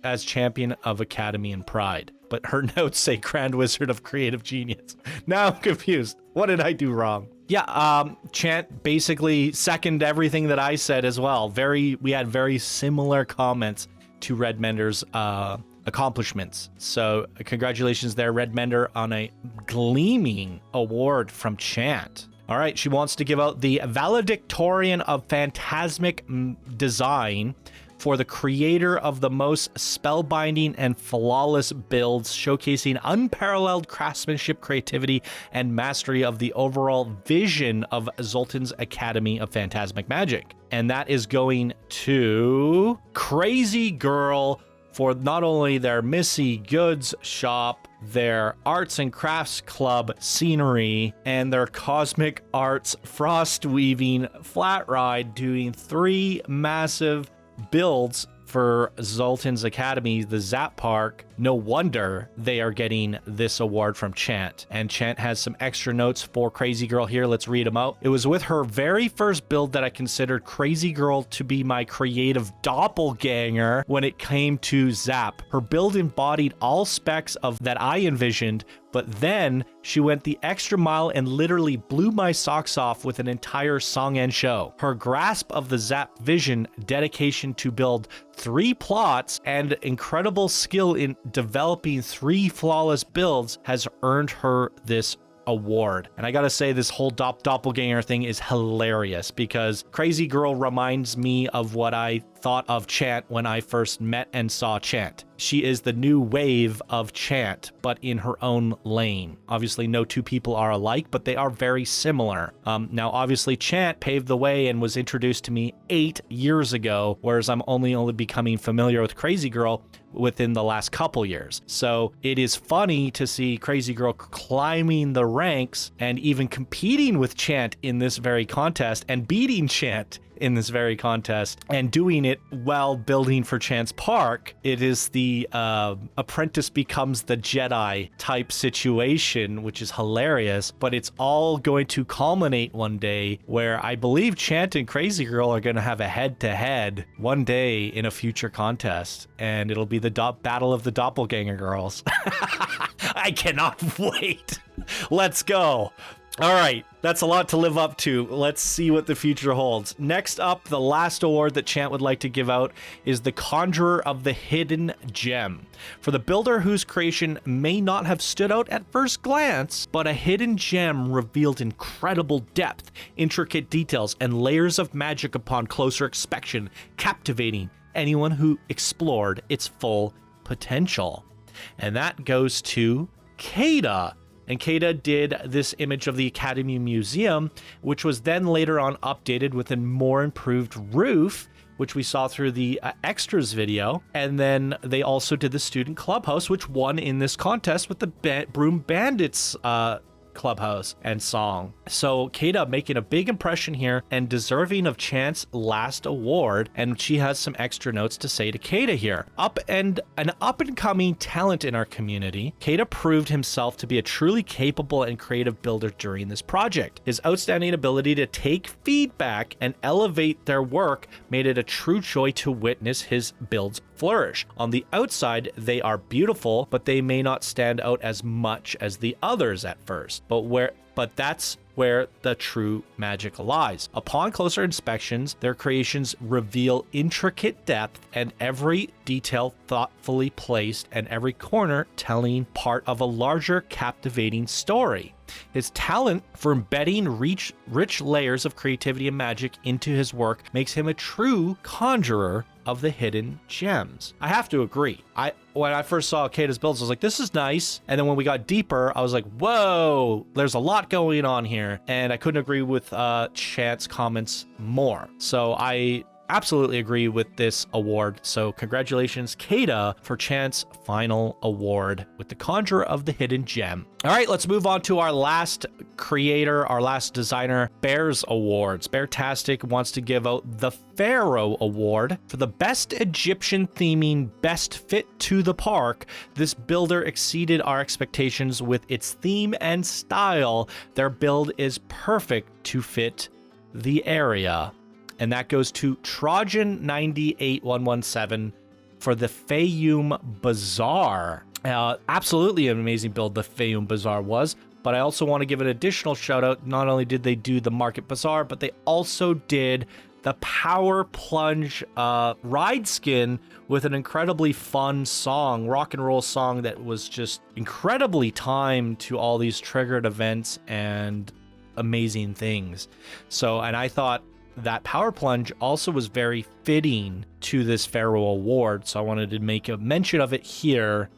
Speaker 1: as Champion of Academy and Pride, but her notes say Grand Wizard of Creative Genius. Now I'm confused. What did I do wrong? Yeah, Chant basically seconded everything that I said as well. We had very similar comments to Red Mentor's accomplishments. So congratulations there, Red Mentor, on a gleaming award from Chant. All right, she wants to give out the Valedictorian of Phantasmic Design for the creator of the most spellbinding and flawless builds, showcasing unparalleled craftsmanship, creativity, and mastery of the overall vision of Zoltan's Academy of Phantasmic Magic. And that is going to Crazy Girl for not only their Missy Goods shop, their Arts and Crafts Club scenery, and their Cosmic Arts Frost Weaving Flatride, doing 3 massive builds for Zoltan's Academy, the Themepark. No wonder they are getting this award from Chant. And Chant has some extra notes for Crazy Girl here. Let's read them out. It was with her very first build that I considered Crazy Girl to be my creative doppelganger when it came to Zap. Her build embodied all specs of that I envisioned, but then she went the extra mile and literally blew my socks off with an entire song and show. Her grasp of the Zap vision, dedication to build 3 plots, and incredible skill in developing 3 flawless builds has earned her this award. And I gotta say, this whole doppelganger thing is hilarious because Crazy Girl reminds me of what I thought of Chant when I first met and saw Chant. She is the new wave of Chant, but in her own lane. Obviously, no two people are alike, but they are very similar. Now, obviously, Chant paved the way and was introduced to me 8 years ago, whereas I'm only becoming familiar with Crazy Girl within the last couple years. So it is funny to see Crazy Girl climbing the ranks and even competing with Chant in this very contest and beating Chant in this very contest and doing it while building for Chant's park. It is the apprentice becomes the Jedi type situation, which is hilarious, but it's all going to culminate one day where I believe Chant and Crazy Girl are going to have a head-to-head one day in a future contest, and it'll be the battle of the doppelganger girls. I cannot wait. Let's go. All right, that's a lot to live up to. Let's see what the future holds. Next up, the last award that Chant would like to give out is the Conjurer of the Hidden Gem. For the builder whose creation may not have stood out at first glance, but a hidden gem revealed incredible depth, intricate details, and layers of magic upon closer inspection, captivating anyone who explored its full potential. And that goes to Kada. And Kada did this image of the Academy Museum, which was then later on updated with a more improved roof, which we saw through the extras video. And then they also did the student clubhouse, which won in this contest with the Broom Bandits clubhouse and song. So Kada making a big impression here and deserving of Chant's last award, and she has some extra notes to say to Kada here. An up-and-coming talent in our community, Kada proved himself to be a truly capable and creative builder during this project. His outstanding ability to take feedback and elevate their work made it a true joy to witness his builds flourish. On the outside, they are beautiful, but they may not stand out as much as the others at first. But that's where the true magic lies. Upon closer inspections, their creations reveal intricate depth and every detail thoughtfully placed and every corner telling part of a larger captivating story. His talent for embedding rich layers of creativity and magic into his work makes him a true conjurer of the hidden gems. I have to agree. When I first saw Kata's builds, I was like, this is nice. And then when we got deeper, I was like, whoa, there's a lot going on here. And I couldn't agree with Chant's comments more. So I absolutely agree with this award. So congratulations, Kata, for Chant's final award with the Conjurer of the Hidden Gem. All right, let's move on to our last creator, our last designer, Bear's Awards. Beartastic wants to give out the Pharaoh Award for the best Egyptian theming, best fit to the park. This builder exceeded our expectations with its theme and style. Their build is perfect to fit the area. And that goes to Trojan 98117 for the Fayum Bazaar. Absolutely an amazing build the Fayum Bazaar was, but I also want to give an additional shout out. Not only did they do the Market Bazaar, but they also did the Power Plunge ride skin with an incredibly fun song, rock and roll song that was just incredibly timed to all these triggered events and amazing things. So, and I thought that Power Plunge also was very fitting to this Pharaoh Award, so I wanted to make a mention of it here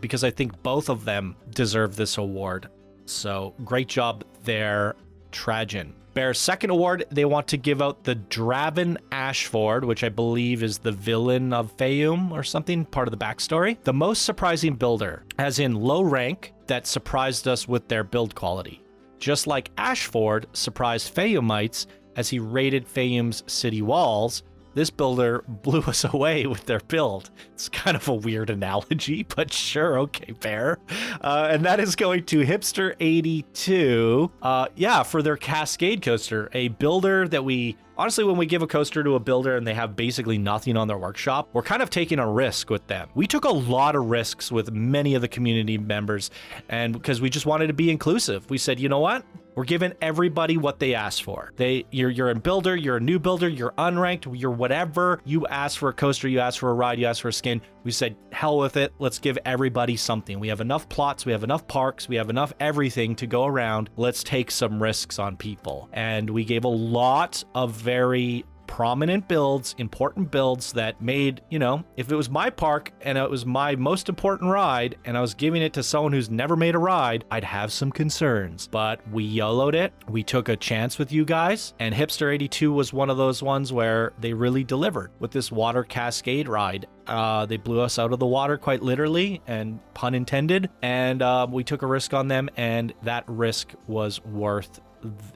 Speaker 1: because I think both of them deserve this award. So great job there, Trajan. Bear's second award, they want to give out the Draven Ashford, which I believe is the villain of Fayum or something, part of the backstory. The most surprising builder, as in low rank, that surprised us with their build quality. Just like Ashford surprised Fayumites as he raided Fayum's city walls, this builder blew us away with their build. It's kind of a weird analogy, but sure, okay, Bear. And that is going to Hipster82, for their Cascade Coaster, a builder that we... Honestly, when we give a coaster to a builder and they have basically nothing on their workshop, we're kind of taking a risk with them. We took a lot of risks with many of the community members, and because we just wanted to be inclusive, we said, you know what? We're giving everybody what they asked for. You're a builder, you're a new builder, you're unranked, you're whatever. You asked for a coaster, you asked for a ride, you asked for a skin. We said, hell with it. Let's give everybody something. We have enough plots, we have enough parks, we have enough everything to go around. Let's take some risks on people. And we gave a lot of very prominent builds, important builds that made, you know, if it was my park and it was my most important ride and I was giving it to someone who's never made a ride, I'd have some concerns. But we YOLO'd it. We took a chance with you guys, and Hipster82 was one of those ones where they really delivered with this water cascade ride. They blew us out of the water quite literally, and pun intended, and we took a risk on them, and that risk was worth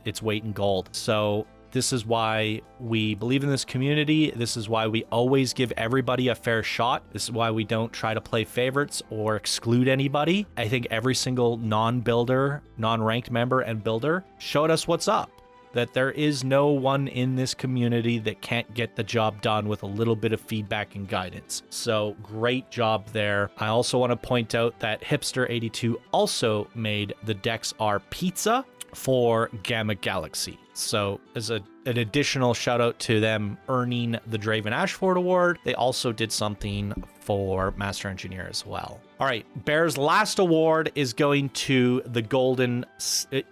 Speaker 1: its weight in gold. So this is why we believe in this community. This is why we always give everybody a fair shot. This is why we don't try to play favorites or exclude anybody. I think every single non-builder, non-ranked member and builder showed us what's up. That there is no one in this community that can't get the job done with a little bit of feedback and guidance. So great job there. I also want to point out that Hipster82 also made the Dex R Pizza for Gamma Galaxy. So as an additional shout out to them earning the Draven Ashford Award, they also did something for Master Engineer as well. All right, Bear's last award is going to the Golden Scarab,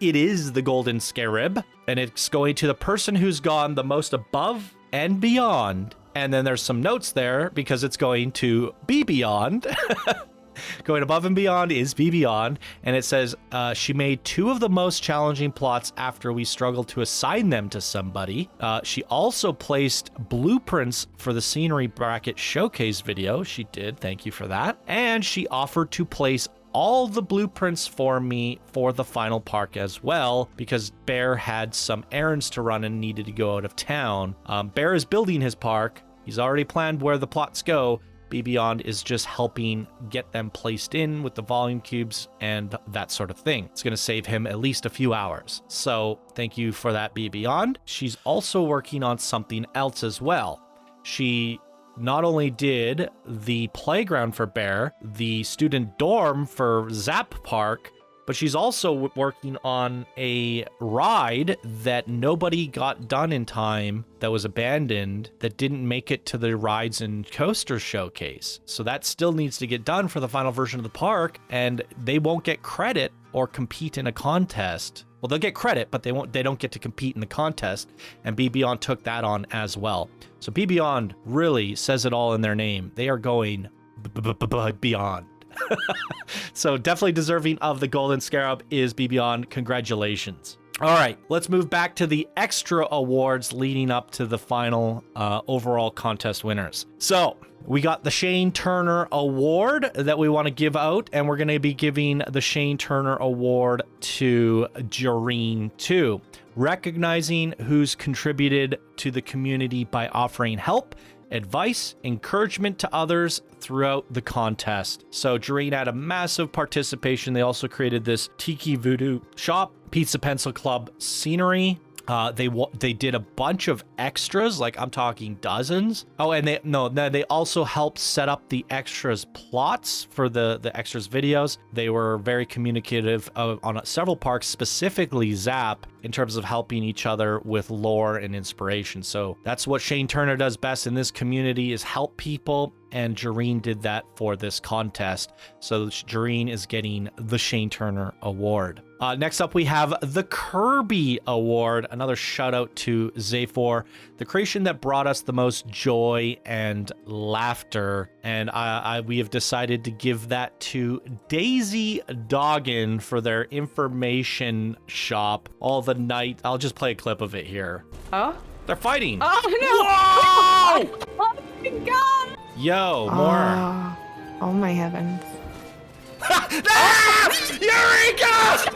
Speaker 1: and it's going to the person who's gone the most above and beyond. And then there's some notes there because it's going to be beyond. Going above and beyond is be beyond, and it says she made 2 of the most challenging plots after we struggled to assign them to somebody. She also placed blueprints for the scenery bracket showcase video. She did, thank you for that. And she offered to place all the blueprints for me for the final park as well, because Bear had some errands to run and needed to go out of town. Bear is building his park. He's already planned where the plots go. Be Beyond is just helping get them placed in with the volume cubes and that sort of thing. It's going to save him at least a few hours. So thank you for that, Be Beyond. She's also working on something else as well. She not only did the playground for Bear, the student dorm for Zap Park, but she's also working on a ride that nobody got done in time, that was abandoned, that didn't make it to the Rides and Coaster Showcase. So that still needs to get done for the final version of the park, and they won't get credit or compete in a contest. Well, they'll get credit, but they don't get to compete in the contest, and Be Beyond took that on as well. So Be Beyond really says it all in their name. They are going beyond. So definitely deserving of the Golden Scarab is Be Beyond. Congratulations. All right, let's move back to the extra awards leading up to the final overall contest winners. So we got the Shane Turner Award that we want to give out, and we're going to be giving the Shane Turner Award to Jareen 2, recognizing who's contributed to the community by offering help, advice, encouragement to others throughout the contest. So Jareen had a massive participation. They also created this Tiki Voodoo shop, Pizza Pencil Club scenery. They did a bunch of extras, like I'm talking dozens. Oh, and they also helped set up the extras plots for the extras videos. They were very communicative on several parks, specifically Zap, in terms of helping each other with lore and inspiration. So that's what Shane Turner does best in this community, is help people, and Jareen did that for this contest. So Jareen is getting the Shane Turner Award. Next up, we have the Kirby Award. Another shout out to Xaphor, the creation that brought us the most joy and laughter. And we have decided to give that to Daisy Doggin for their information shop. All the night. I'll just play a clip of it here.
Speaker 2: Oh?
Speaker 1: They're fighting.
Speaker 2: Oh, no.
Speaker 1: Whoa!
Speaker 2: Oh, my God.
Speaker 1: Yo, more.
Speaker 2: Oh, my heavens.
Speaker 1: Ah! Eureka!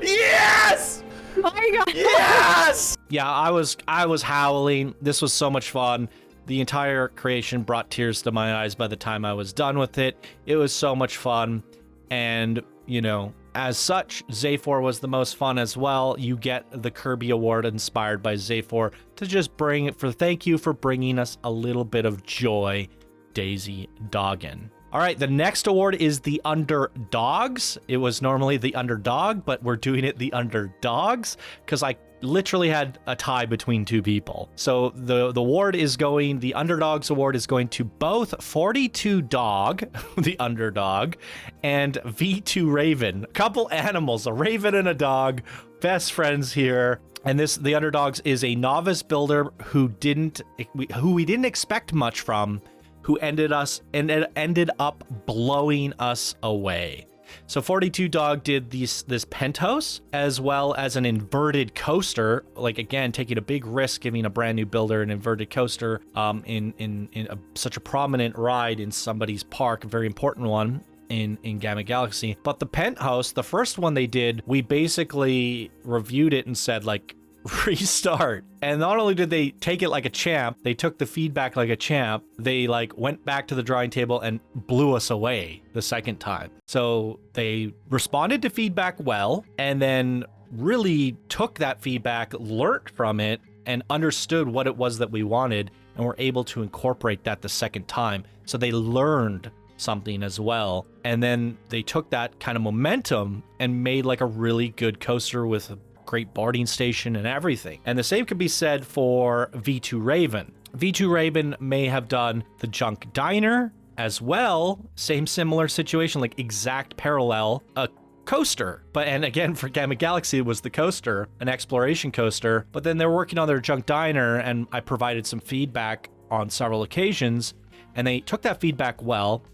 Speaker 1: Yes!
Speaker 2: My God.
Speaker 1: Yes! Yeah, I was howling. This was so much fun. The entire creation brought tears to my eyes by the time I was done with it. It was so much fun. And, you know, as such, Xaphor was the most fun as well. You get the Kirby Award inspired by Xaphor to just bring it for thank you for bringing us a little bit of joy, Daisy Doggin. All right, the next award is the Underdogs. It was normally the Underdog, but we're doing it the Underdogs because I literally had a tie between two people. So the award is going, the Underdogs Award is going to both 42 Dog, the Underdog, and V2 Raven. A couple animals, a raven and a dog, best friends here. And the Underdogs is a novice builder who we didn't expect much from, who ended up blowing us away. So 42 Dog did this penthouse as well as an inverted coaster, like again taking a big risk, giving a brand new builder an inverted coaster in such a prominent ride in somebody's park, a very important one in Gamma Galaxy. But the penthouse, the first one they did, we basically reviewed it and said like, restart. And not only did they take it like a champ, they took the feedback like a champ. They like went back to the drawing table and blew us away the second time. So they responded to feedback well, and then really took that feedback, learned from it, and understood what it was that we wanted, and were able to incorporate that the second time. So they learned something as well. And then they took that kind of momentum and made like a really good coaster with a great boarding station and everything. And the same could be said for V2 Raven. V2 Raven may have done the Junk Diner as well. Same similar situation, like exact parallel, a coaster. And again, for Gamma Galaxy, it was the coaster, an exploration coaster. But then they're working on their Junk Diner, and I provided some feedback on several occasions, and they took that feedback well,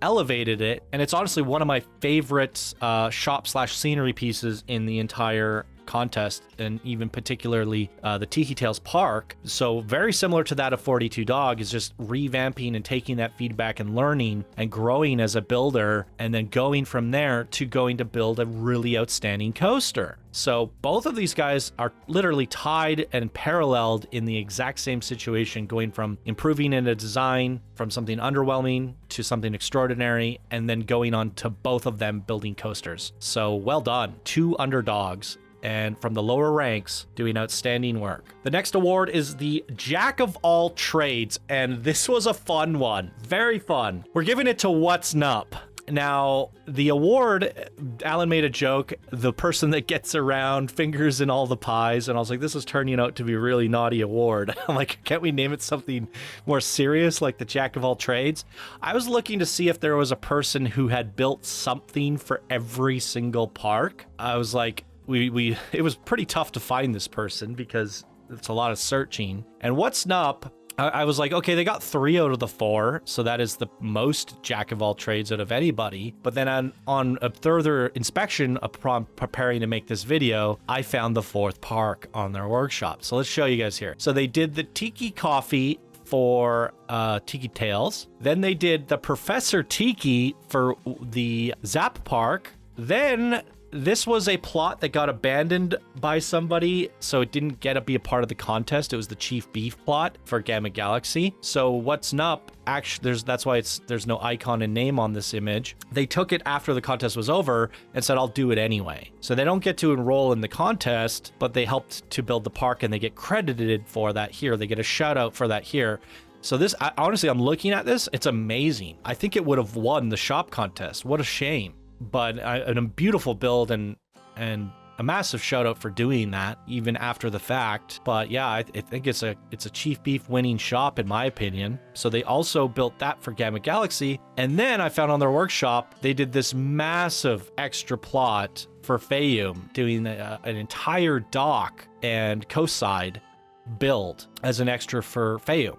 Speaker 1: elevated it, and it's honestly one of my favorite shop/scenery pieces in the entire contest, and even particularly the Tiki Tales Park. So very similar to that of 42 Dog, is just revamping and taking that feedback and learning and growing as a builder, and then going from there to going to build a really outstanding coaster. So both of these guys are literally tied and paralleled in the exact same situation, going from improving in a design from something underwhelming to something extraordinary, and then going on to both of them building coasters. So well done. Two Underdogs, and from the lower ranks, doing outstanding work. The next award is the Jack of All Trades, and this was a fun one. Very fun. We're giving it to What's Nup. Now, the award, Alan made a joke, the person that gets around fingers in all the pies, and I was like, this is turning out to be a really naughty award. I'm like, can't we name it something more serious, like the Jack of all trades? I was looking to see if there was a person who had built something for every single park. I was like, it was pretty tough to find this person because it's a lot of searching. And what's up? I was like, okay, they got 3 out of the 4, so that is the most Jack of all trades out of anybody. But then on a further inspection upon preparing to make this video, I found the 4th park on their workshop. So let's show you guys here. So they did the Tiki Coffee for Tiki Tales. Then they did the Professor Tiki for the Zap Park. Then this was a plot that got abandoned by somebody, so it didn't get to be a part of the contest. It was the Chief Beef plot for Gamma Galaxy. So what's up? Actually, that's why there's no icon and name on this image. They took it after the contest was over and said, I'll do it anyway. So they don't get to enroll in the contest, but they helped to build the park and they get credited for that here. They get a shout out for that here. So this, honestly, I'm looking at this. It's amazing. I think it would have won the shop contest. What a shame. But a beautiful build and a massive shout out for doing that even after the fact. But yeah, I think it's a Chief Beef winning shop in my opinion. So they also built that for Gamma Galaxy. And then I found on their workshop, they did this massive extra plot for Fayum, doing an entire dock and coastside build as an extra for Fayum.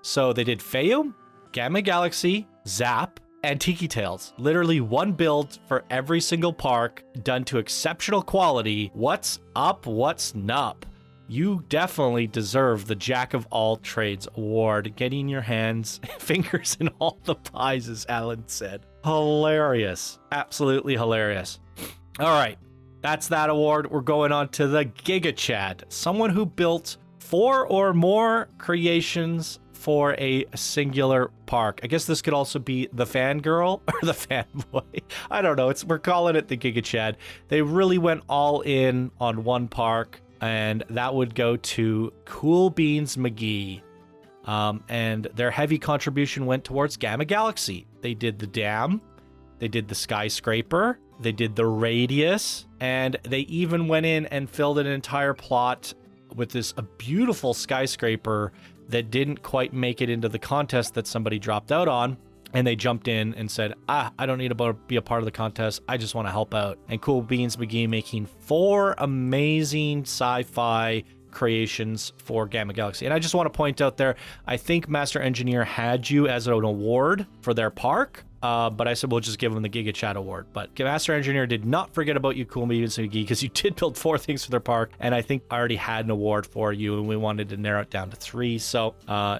Speaker 1: So they did Fayum, Gamma Galaxy, Zap, and Tiki Tales. Literally one build for every single park, done to exceptional quality. What's up? What's nup? You definitely deserve the Jack of all trades award. Getting your fingers in all the pies, as Alan said. Hilarious. Absolutely hilarious. All right. That's that award. We're going on to the Giga Chad. Someone who built 4 or more creations for a singular park. I guess this could also be the fangirl or the fanboy. I don't know. We're calling it the Giga Chad. They really went all in on one park, and that would go to Cool Beans McGee. And their heavy contribution went towards Gamma Galaxy. They did the dam, they did the skyscraper, they did the radius, and they even went in and filled an entire plot with a beautiful skyscraper that didn't quite make it into the contest that somebody dropped out on. And they jumped in and said, I don't need to be a part of the contest. I just want to help out. And Cool Beans McGee making 4 amazing sci-fi creations for Gamma Galaxy. And I just want to point out there, I think Master Engineer had you as an award for their park. But I said, we'll just give them the Giga Chat award. But Master Engineer did not forget about you, Cool Beans McGee, because you did build 4 things for their park. And I think I already had an award for you, and we wanted to narrow it down to 3. So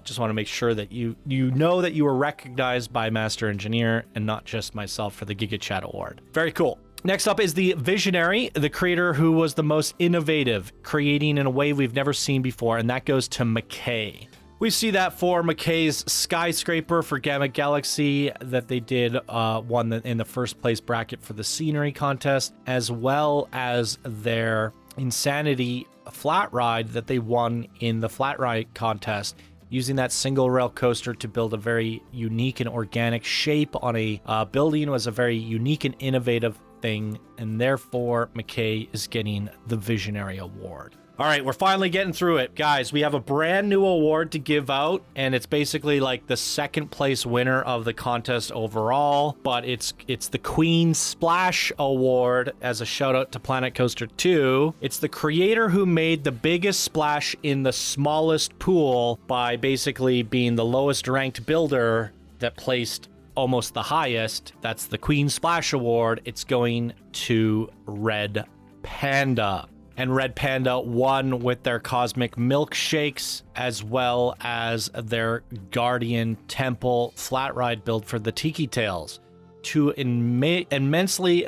Speaker 1: just want to make sure that you know that you were recognized by Master Engineer and not just myself for the Giga Chat award. Very cool. Next up is the Visionary, the creator who was the most innovative, creating in a way we've never seen before, and that goes to McKay. We see that for McKay's skyscraper for Gamma Galaxy that they did won in the first place bracket for the scenery contest, as well as their Insanity Flatride that they won in the Flatride contest, using that single rail coaster to build a very unique and organic shape on a building. Was a very unique and innovative thing, and therefore McKay is getting the Visionary Award. All right, we're finally getting through it. Guys, we have a brand new award to give out, and it's basically like the second place winner of the contest overall, but it's the Queen Splash Award as a shout out to Planet Coaster 2. It's the creator who made the biggest splash in the smallest pool by basically being the lowest ranked builder that placed almost the highest. That's the Queen Splash Award. It's going to Red Panda. And Red Panda won with their Cosmic Milkshakes, as well as their Guardian Temple Flatride build for the Tiki Tales. 2 immensely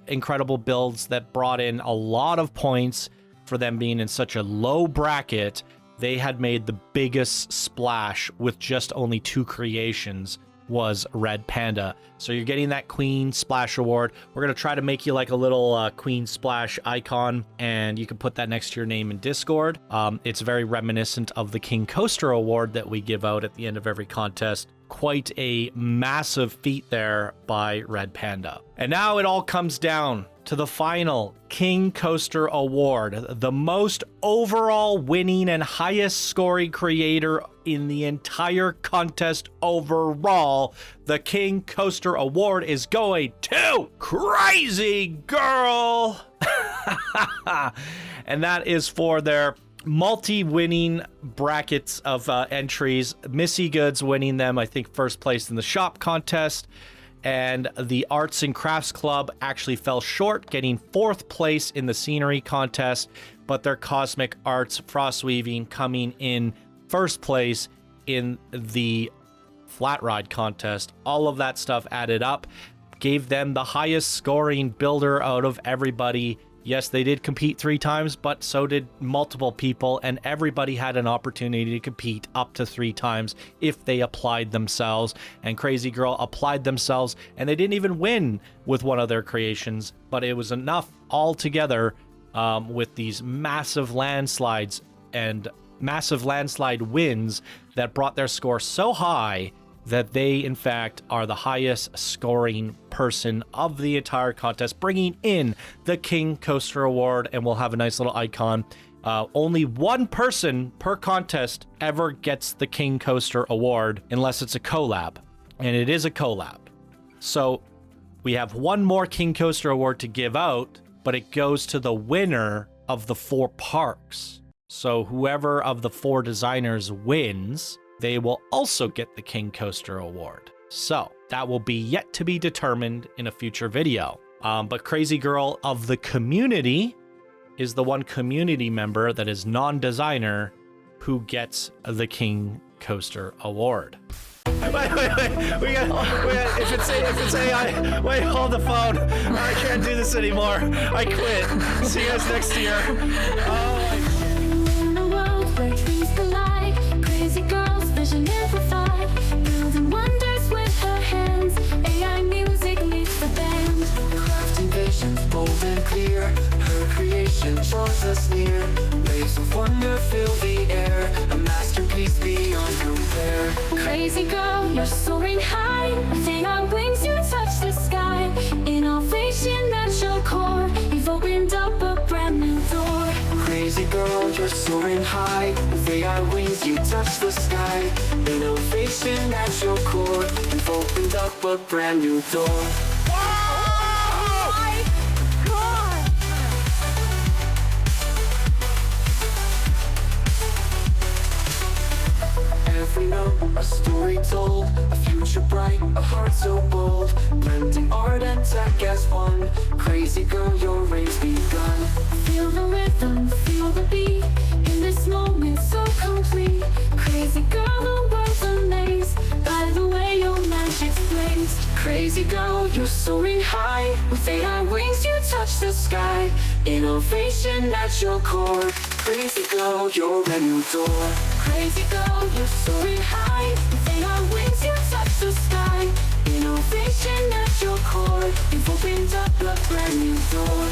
Speaker 1: incredible builds that brought in a lot of points for them being in such a low bracket. They had made the biggest splash with just only 2 creations, was Red Panda. So you're getting that Queen Splash Award. We're going to try to make you like a little Queen Splash icon, and you can put that next to your name in Discord. It's very reminiscent of the King Coaster Award that we give out at the end of every contest. quite a massive feat there by Red Panda. And now it all comes down to the final King Coaster Award, the most overall winning and highest scoring creator in the entire contest overall. The King Coaster Award is going to Crazy Girl. And that is for their multi-winning brackets of entries. Missy Goods winning them, I think, first place in the shop contest. And the Arts and Crafts Club actually fell short, getting 4th place in the scenery contest, but their Cosmic Arts Frost Weaving coming in 1st place in the Flatride contest. All of that stuff added up, gave them the highest scoring builder out of everybody. Yes, they did compete 3 times, but so did multiple people, and everybody had an opportunity to compete up to 3 times if they applied themselves. And Crazy Girl applied themselves, and they didn't even win with one of their creations, but it was enough altogether with these massive landslides and massive landslide wins that brought their score so high that they, in fact, are the highest scoring person of the entire contest, bringing in the King Coaster Award, and we'll have a nice little icon. Only one person per contest ever gets the King Coaster Award, unless it's a collab, and it is a collab. So we have one more King Coaster Award to give out, but it goes to the winner of the 4 parks. So whoever of the 4 designers wins, they will also get the King Coaster Award. So that will be yet to be determined in a future video. But Crazy Girl of the community is the one community member that is non-designer who gets the King Coaster Award. Wait, if it's AI, wait, hold the phone. I can't do this anymore. I quit. See you guys next year.
Speaker 6: In a world where dreams collide, Crazy Girl's vision amplified, building wonders with her hands. AI music meets the band, crafting visions bold and clear. Her creation draws us near. Waves of wonder fill the air, a masterpiece beyond compare. Crazy Girl, you're soaring high. With AI wings, you touch the sky. Innovation at your core, you've opened up a brand new door. Crazy Girl, you're soaring high. With AI wings, you touch the sky. Innovation at your core, you've opened up a brand new door. Every note, a story told, a future bright, a heart so bold, blending art and tech as one. Crazy Girl, your reign's begun. Feel the rhythm, feel the beat, in this moment so complete. Crazy Girl, the world's amazed by the way your magic's blazed. Crazy Girl, you're soaring high. With AI wings, you touch the sky. Innovation at your core. Crazy Girl, you're a new door. Crazy Girl, you're soaring high. With AI wings, you touch the sky. Innovation at your core. You've opened up a brand new door.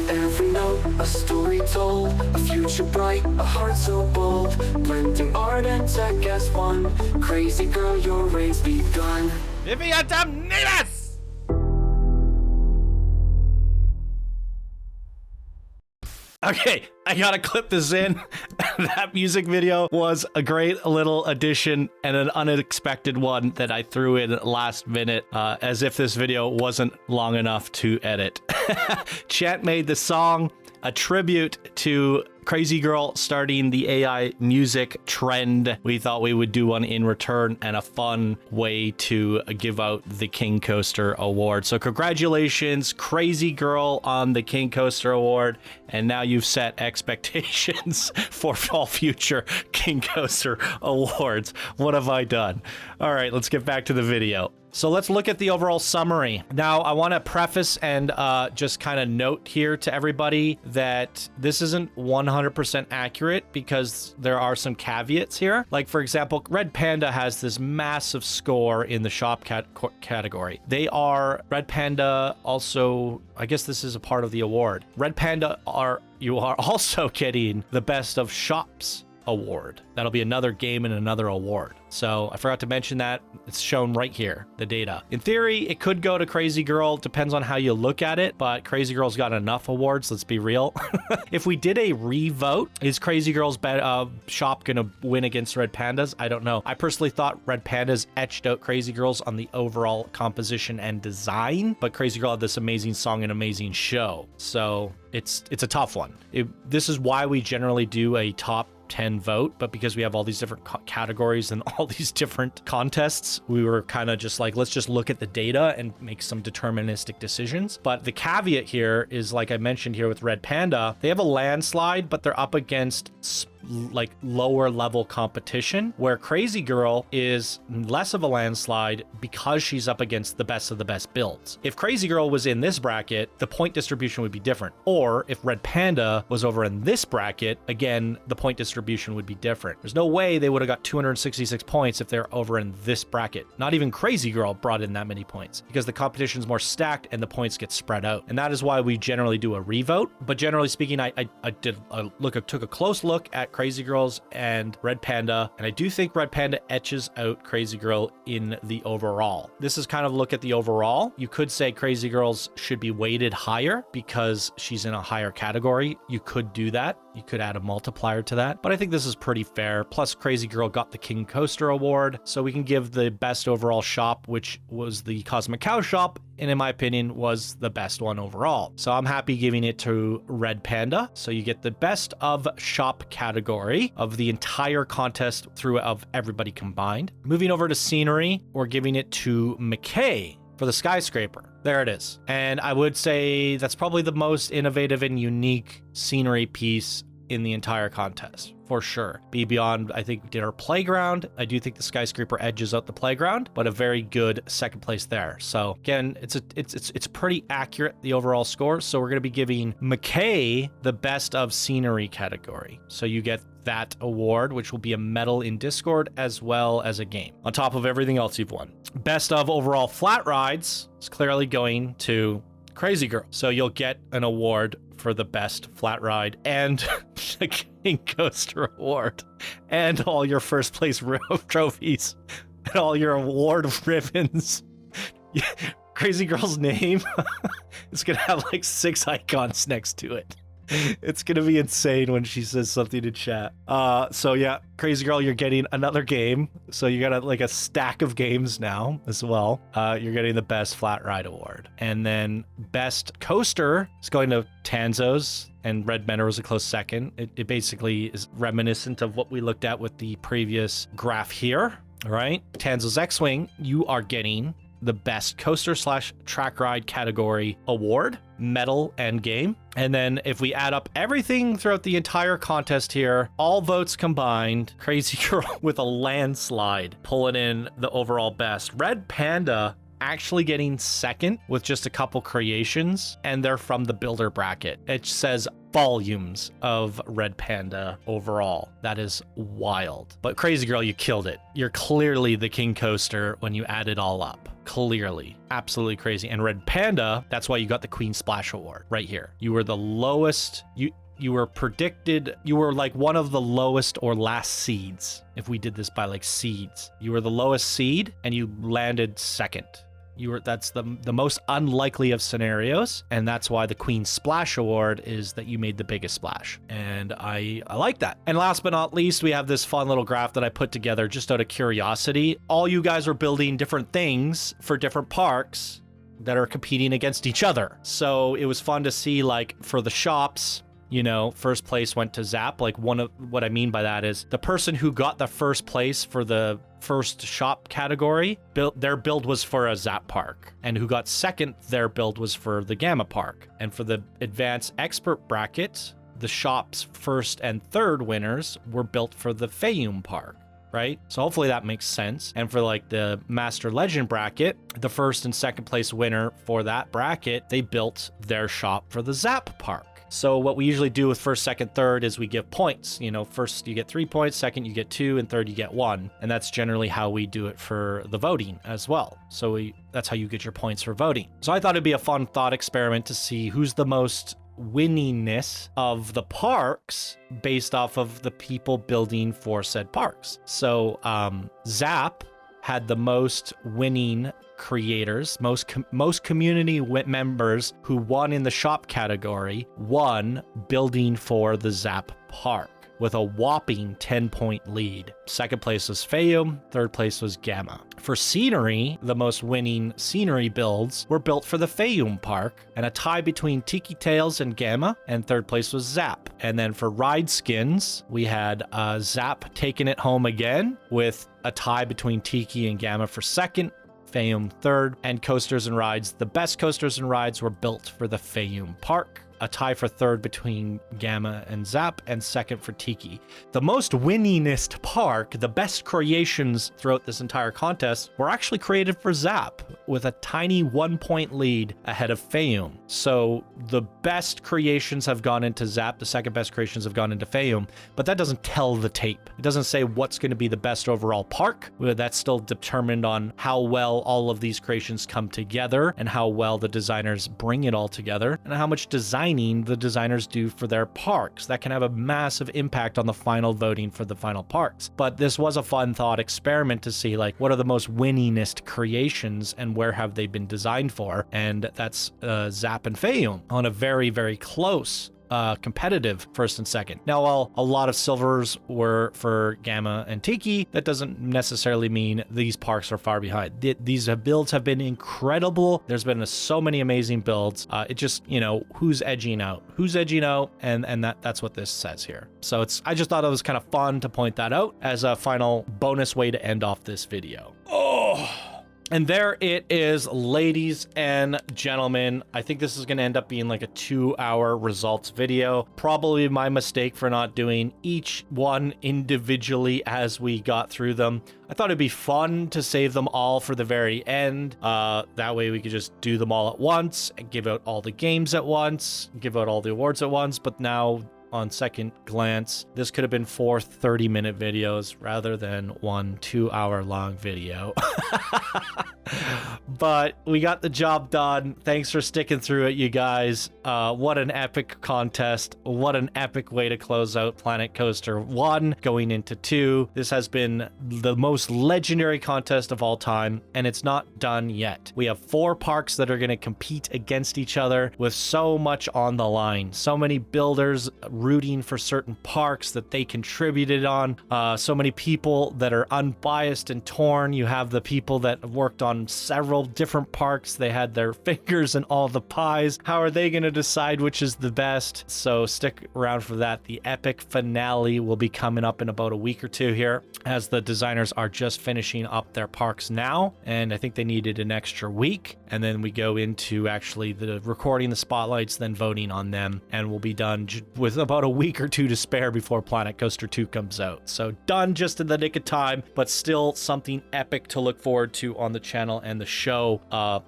Speaker 6: Every note, a story told, a future bright, a heart so bold, blending art and tech as one. Crazy Girl, your reign's begun.
Speaker 1: Viviatam Nivas! Okay, I gotta clip this in. That music video was a great little addition and an unexpected one that I threw in last minute, as if this video wasn't long enough to edit. Chant made the song a tribute to Crazy Girl starting the AI music trend. We thought we would do one in return and a fun way to give out the King Coaster Award. So congratulations, Crazy Girl, on the King Coaster Award. And now you've set expectations for all future King Coaster Awards. What have I done? All right, let's get back to the video. So let's look at the overall summary. Now, I want to preface and just kind of note here to everybody that this isn't 100% 100% accurate because there are some caveats here. Like, for example, Red Panda has this massive score in the shop category. Red Panda also, I guess this is a part of the award. Red Panda you are also getting the Best of Shops award. That'll be another game and another award. So I forgot to mention that. It's shown right here, the data. In theory, it could go to Crazy Girl. Depends on how you look at it, but Crazy Girl's got enough awards, let's be real. If we did a re-vote, is Crazy Girl's shop gonna win against Red Panda's? I don't know. I personally thought Red Panda's etched out Crazy Girl's on the overall composition and design, but Crazy Girl had this amazing song and amazing show. So it's a tough one. This is why we generally do a top 10 vote, but because we have all these different categories and all these different contests, we were kind of just like, let's just look at the data and make some deterministic decisions. But the caveat here is, like I mentioned here with Red Panda, they have a landslide, but they're up against like lower level competition, where Crazy Girl is less of a landslide because she's up against the best of the best builds. If Crazy Girl was in this bracket, the point distribution would be different. Or if Red Panda was over in this bracket, again, the point distribution would be different. There's no way they would have got 266 points if they're over in this bracket. Not even Crazy Girl brought in that many points because the competition's more stacked and the points get spread out. And that is why we generally do a revote. But generally speaking, I took a close look at Crazy Girls and Red Panda, and I do think Red Panda etches out Crazy Girl in the overall. This is kind of look at the overall. You could say Crazy Girls should be weighted higher because she's in a higher category. You could do that. You could add a multiplier to that, but I think this is pretty fair. Plus, Crazy Girl got the King Coaster Award, so we can give the best overall shop, which was the Cosmic Cow shop, and in my opinion was the best one overall. So I'm happy giving it to Red Panda. So you get the best of shop category of the entire contest of everybody combined. Moving over to scenery, we're giving it to McKay for the skyscraper. There it is. And I would say that's probably the most innovative and unique scenery piece in the entire contest, for sure. Beyond, I think, did our playground. I do think the skyscraper edges out the playground, but a very good second place there. So again, it's pretty accurate, the overall score. So we're going to be giving McKay the best of scenery category. So you get that award, which will be a medal in Discord as well as a game on top of everything else you've won. Best of overall flat rides is clearly going to Crazy Girl. So you'll get an award for the best flat ride and the King Coaster Award and all your first place trophies and all your award ribbons. Crazy Girl's name is gonna have like 6 icons next to it. It's gonna be insane when she says something in chat. So yeah, Crazy Girl, you're getting another game. So you got like a stack of games now as well. You're getting the best flat ride award, and then best coaster is going to Tanzo's, and Red Bender was a close second. It basically is reminiscent of what we looked at with the previous graph here. All right, Tanzo's X-Wing, you are getting the best coaster / track ride category award, medal, and game. And then if we add up everything throughout the entire contest here, all votes combined, Crazy Girl with a landslide pulling in the overall best. Red Panda actually getting second with just a couple creations, and they're from the builder bracket. It says volumes of Red Panda overall. That is wild. But Crazy Girl, you killed it. You're clearly the King Coaster when you add it all up. Clearly. Absolutely crazy. And Red Panda, that's why you got the Queen Splash Award right here. You were the lowest. You were predicted, you were like one of the lowest or last seeds. If we did this by like seeds, you were the lowest seed and you landed second. That's the most unlikely of scenarios, and that's why the Queen Splash Award is that you made the biggest splash, and I like that. And last but not least, we have this fun little graph that I put together just out of curiosity. All you guys are building different things for different parks that are competing against each other, so it was fun to see, like, for the shops, you know, first place went to Zap. Like, one of what I mean by that is the person who got the first place for the first shop category, their build was for a Zap Park, and who got second, their build was for the Gamma Park. And for the advanced expert bracket, the shop's first and third winners were built for the Fayum Park. Right? So hopefully that makes sense. And for like the Master Legend bracket, the first and second place winner for that bracket, they built their shop for the Zap Park. So what we usually do with first, second, third is we give points. You know, first you get 3 points, second you get 2, and third you get 1. And that's generally how we do it for the voting as well. So that's how you get your points for voting. So I thought it'd be a fun thought experiment to see who's the most winningness of the parks based off of the people building for said parks. So Zap had the most winning creators, most community members who won in the shop category, won building for the Zap Park with a whopping 10-point lead. Second place was Fayum, third place was Gamma. For scenery, the most winning scenery builds were built for the Fayum Park, and a tie between Tiki Tales and Gamma, and third place was Zap. And then for ride skins, we had Zap taking it home again with a tie between Tiki and Gamma for second, Fayum third, and coasters and rides. The best coasters and rides were built for the Fayum Park. A tie for third between Gamma and Zap, and second for Tiki. The most winningest park, the best creations throughout this entire contest, were actually created for Zap, with a tiny 1-point lead ahead of Fayum. So the best creations have gone into Zap, the second best creations have gone into Fayum, but that doesn't tell the tape. It doesn't say what's going to be the best overall park. That's still determined on how well all of these creations come together, and how well the designers bring it all together, and how much designing the designers do for their parks. That can have a massive impact on the final voting for the final parks. But this was a fun thought experiment to see, like, what are the most winningest creations and where have they been designed for? And that's Zap and Fayum on a very, very close competitive first and second. Now, while a lot of silvers were for Gamma and Tiki, that doesn't necessarily mean these parks are far behind. These builds have been incredible. There's been so many amazing builds. It just, you know, who's edging out, and that's what this says here. So I just thought it was kind of fun to point that out as a final bonus way to end off this video. And there it is, ladies and gentlemen. I think this is going to end up being like a 2-hour results video. Probably my mistake for not doing each one individually as we got through them. I thought it'd be fun to save them all for the very end. That way we could just do them all at once and give out all the games at once, give out all the awards at once. But now, on second glance, this could have been 4 30-minute videos rather than 1 2-hour long video. But we got the job done. Thanks for sticking through it, you guys. What an epic contest. What an epic way to close out Planet Coaster 1 going into 2. This has been the most legendary contest of all time, and it's not done yet. We have 4 parks that are going to compete against each other with so much on the line. So many builders rooting for certain parks that they contributed on. So many people that are unbiased and torn. You have the people that have worked on several different parks. They had their fingers in all the pies. How are they going to decide which is the best? So stick around for that. The epic finale will be coming up in about a week or 2 here, as the designers are just finishing up their parks now, and I think they needed an extra week, and then we go into actually the recording the spotlights, then voting on them, and we'll be done with about a week or 2 to spare before Planet Coaster 2 comes out. So done just in the nick of time, but still something epic to look forward to on the channel and the show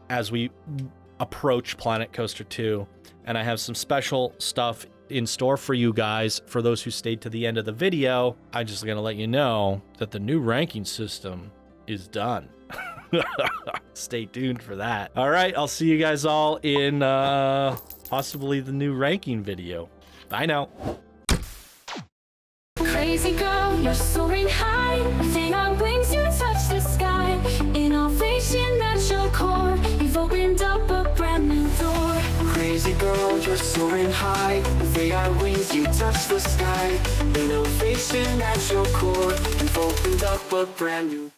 Speaker 1: as we approach Planet Coaster 2. And I have some special stuff in store for you guys. For those who stayed to the end of the video, I'm just gonna let you know that the new ranking system is done. Stay tuned for that. All right, I'll see you guys all in possibly the new ranking video. Bye now.
Speaker 6: Crazy girl, you're soaring high. Thing on wings, you touch the sky. Innovation at your core. You've opened up a brand new door. Crazy girl, you're soaring high. Thing on wings, you touch the sky. Innovation at your core. You've opened up a brand new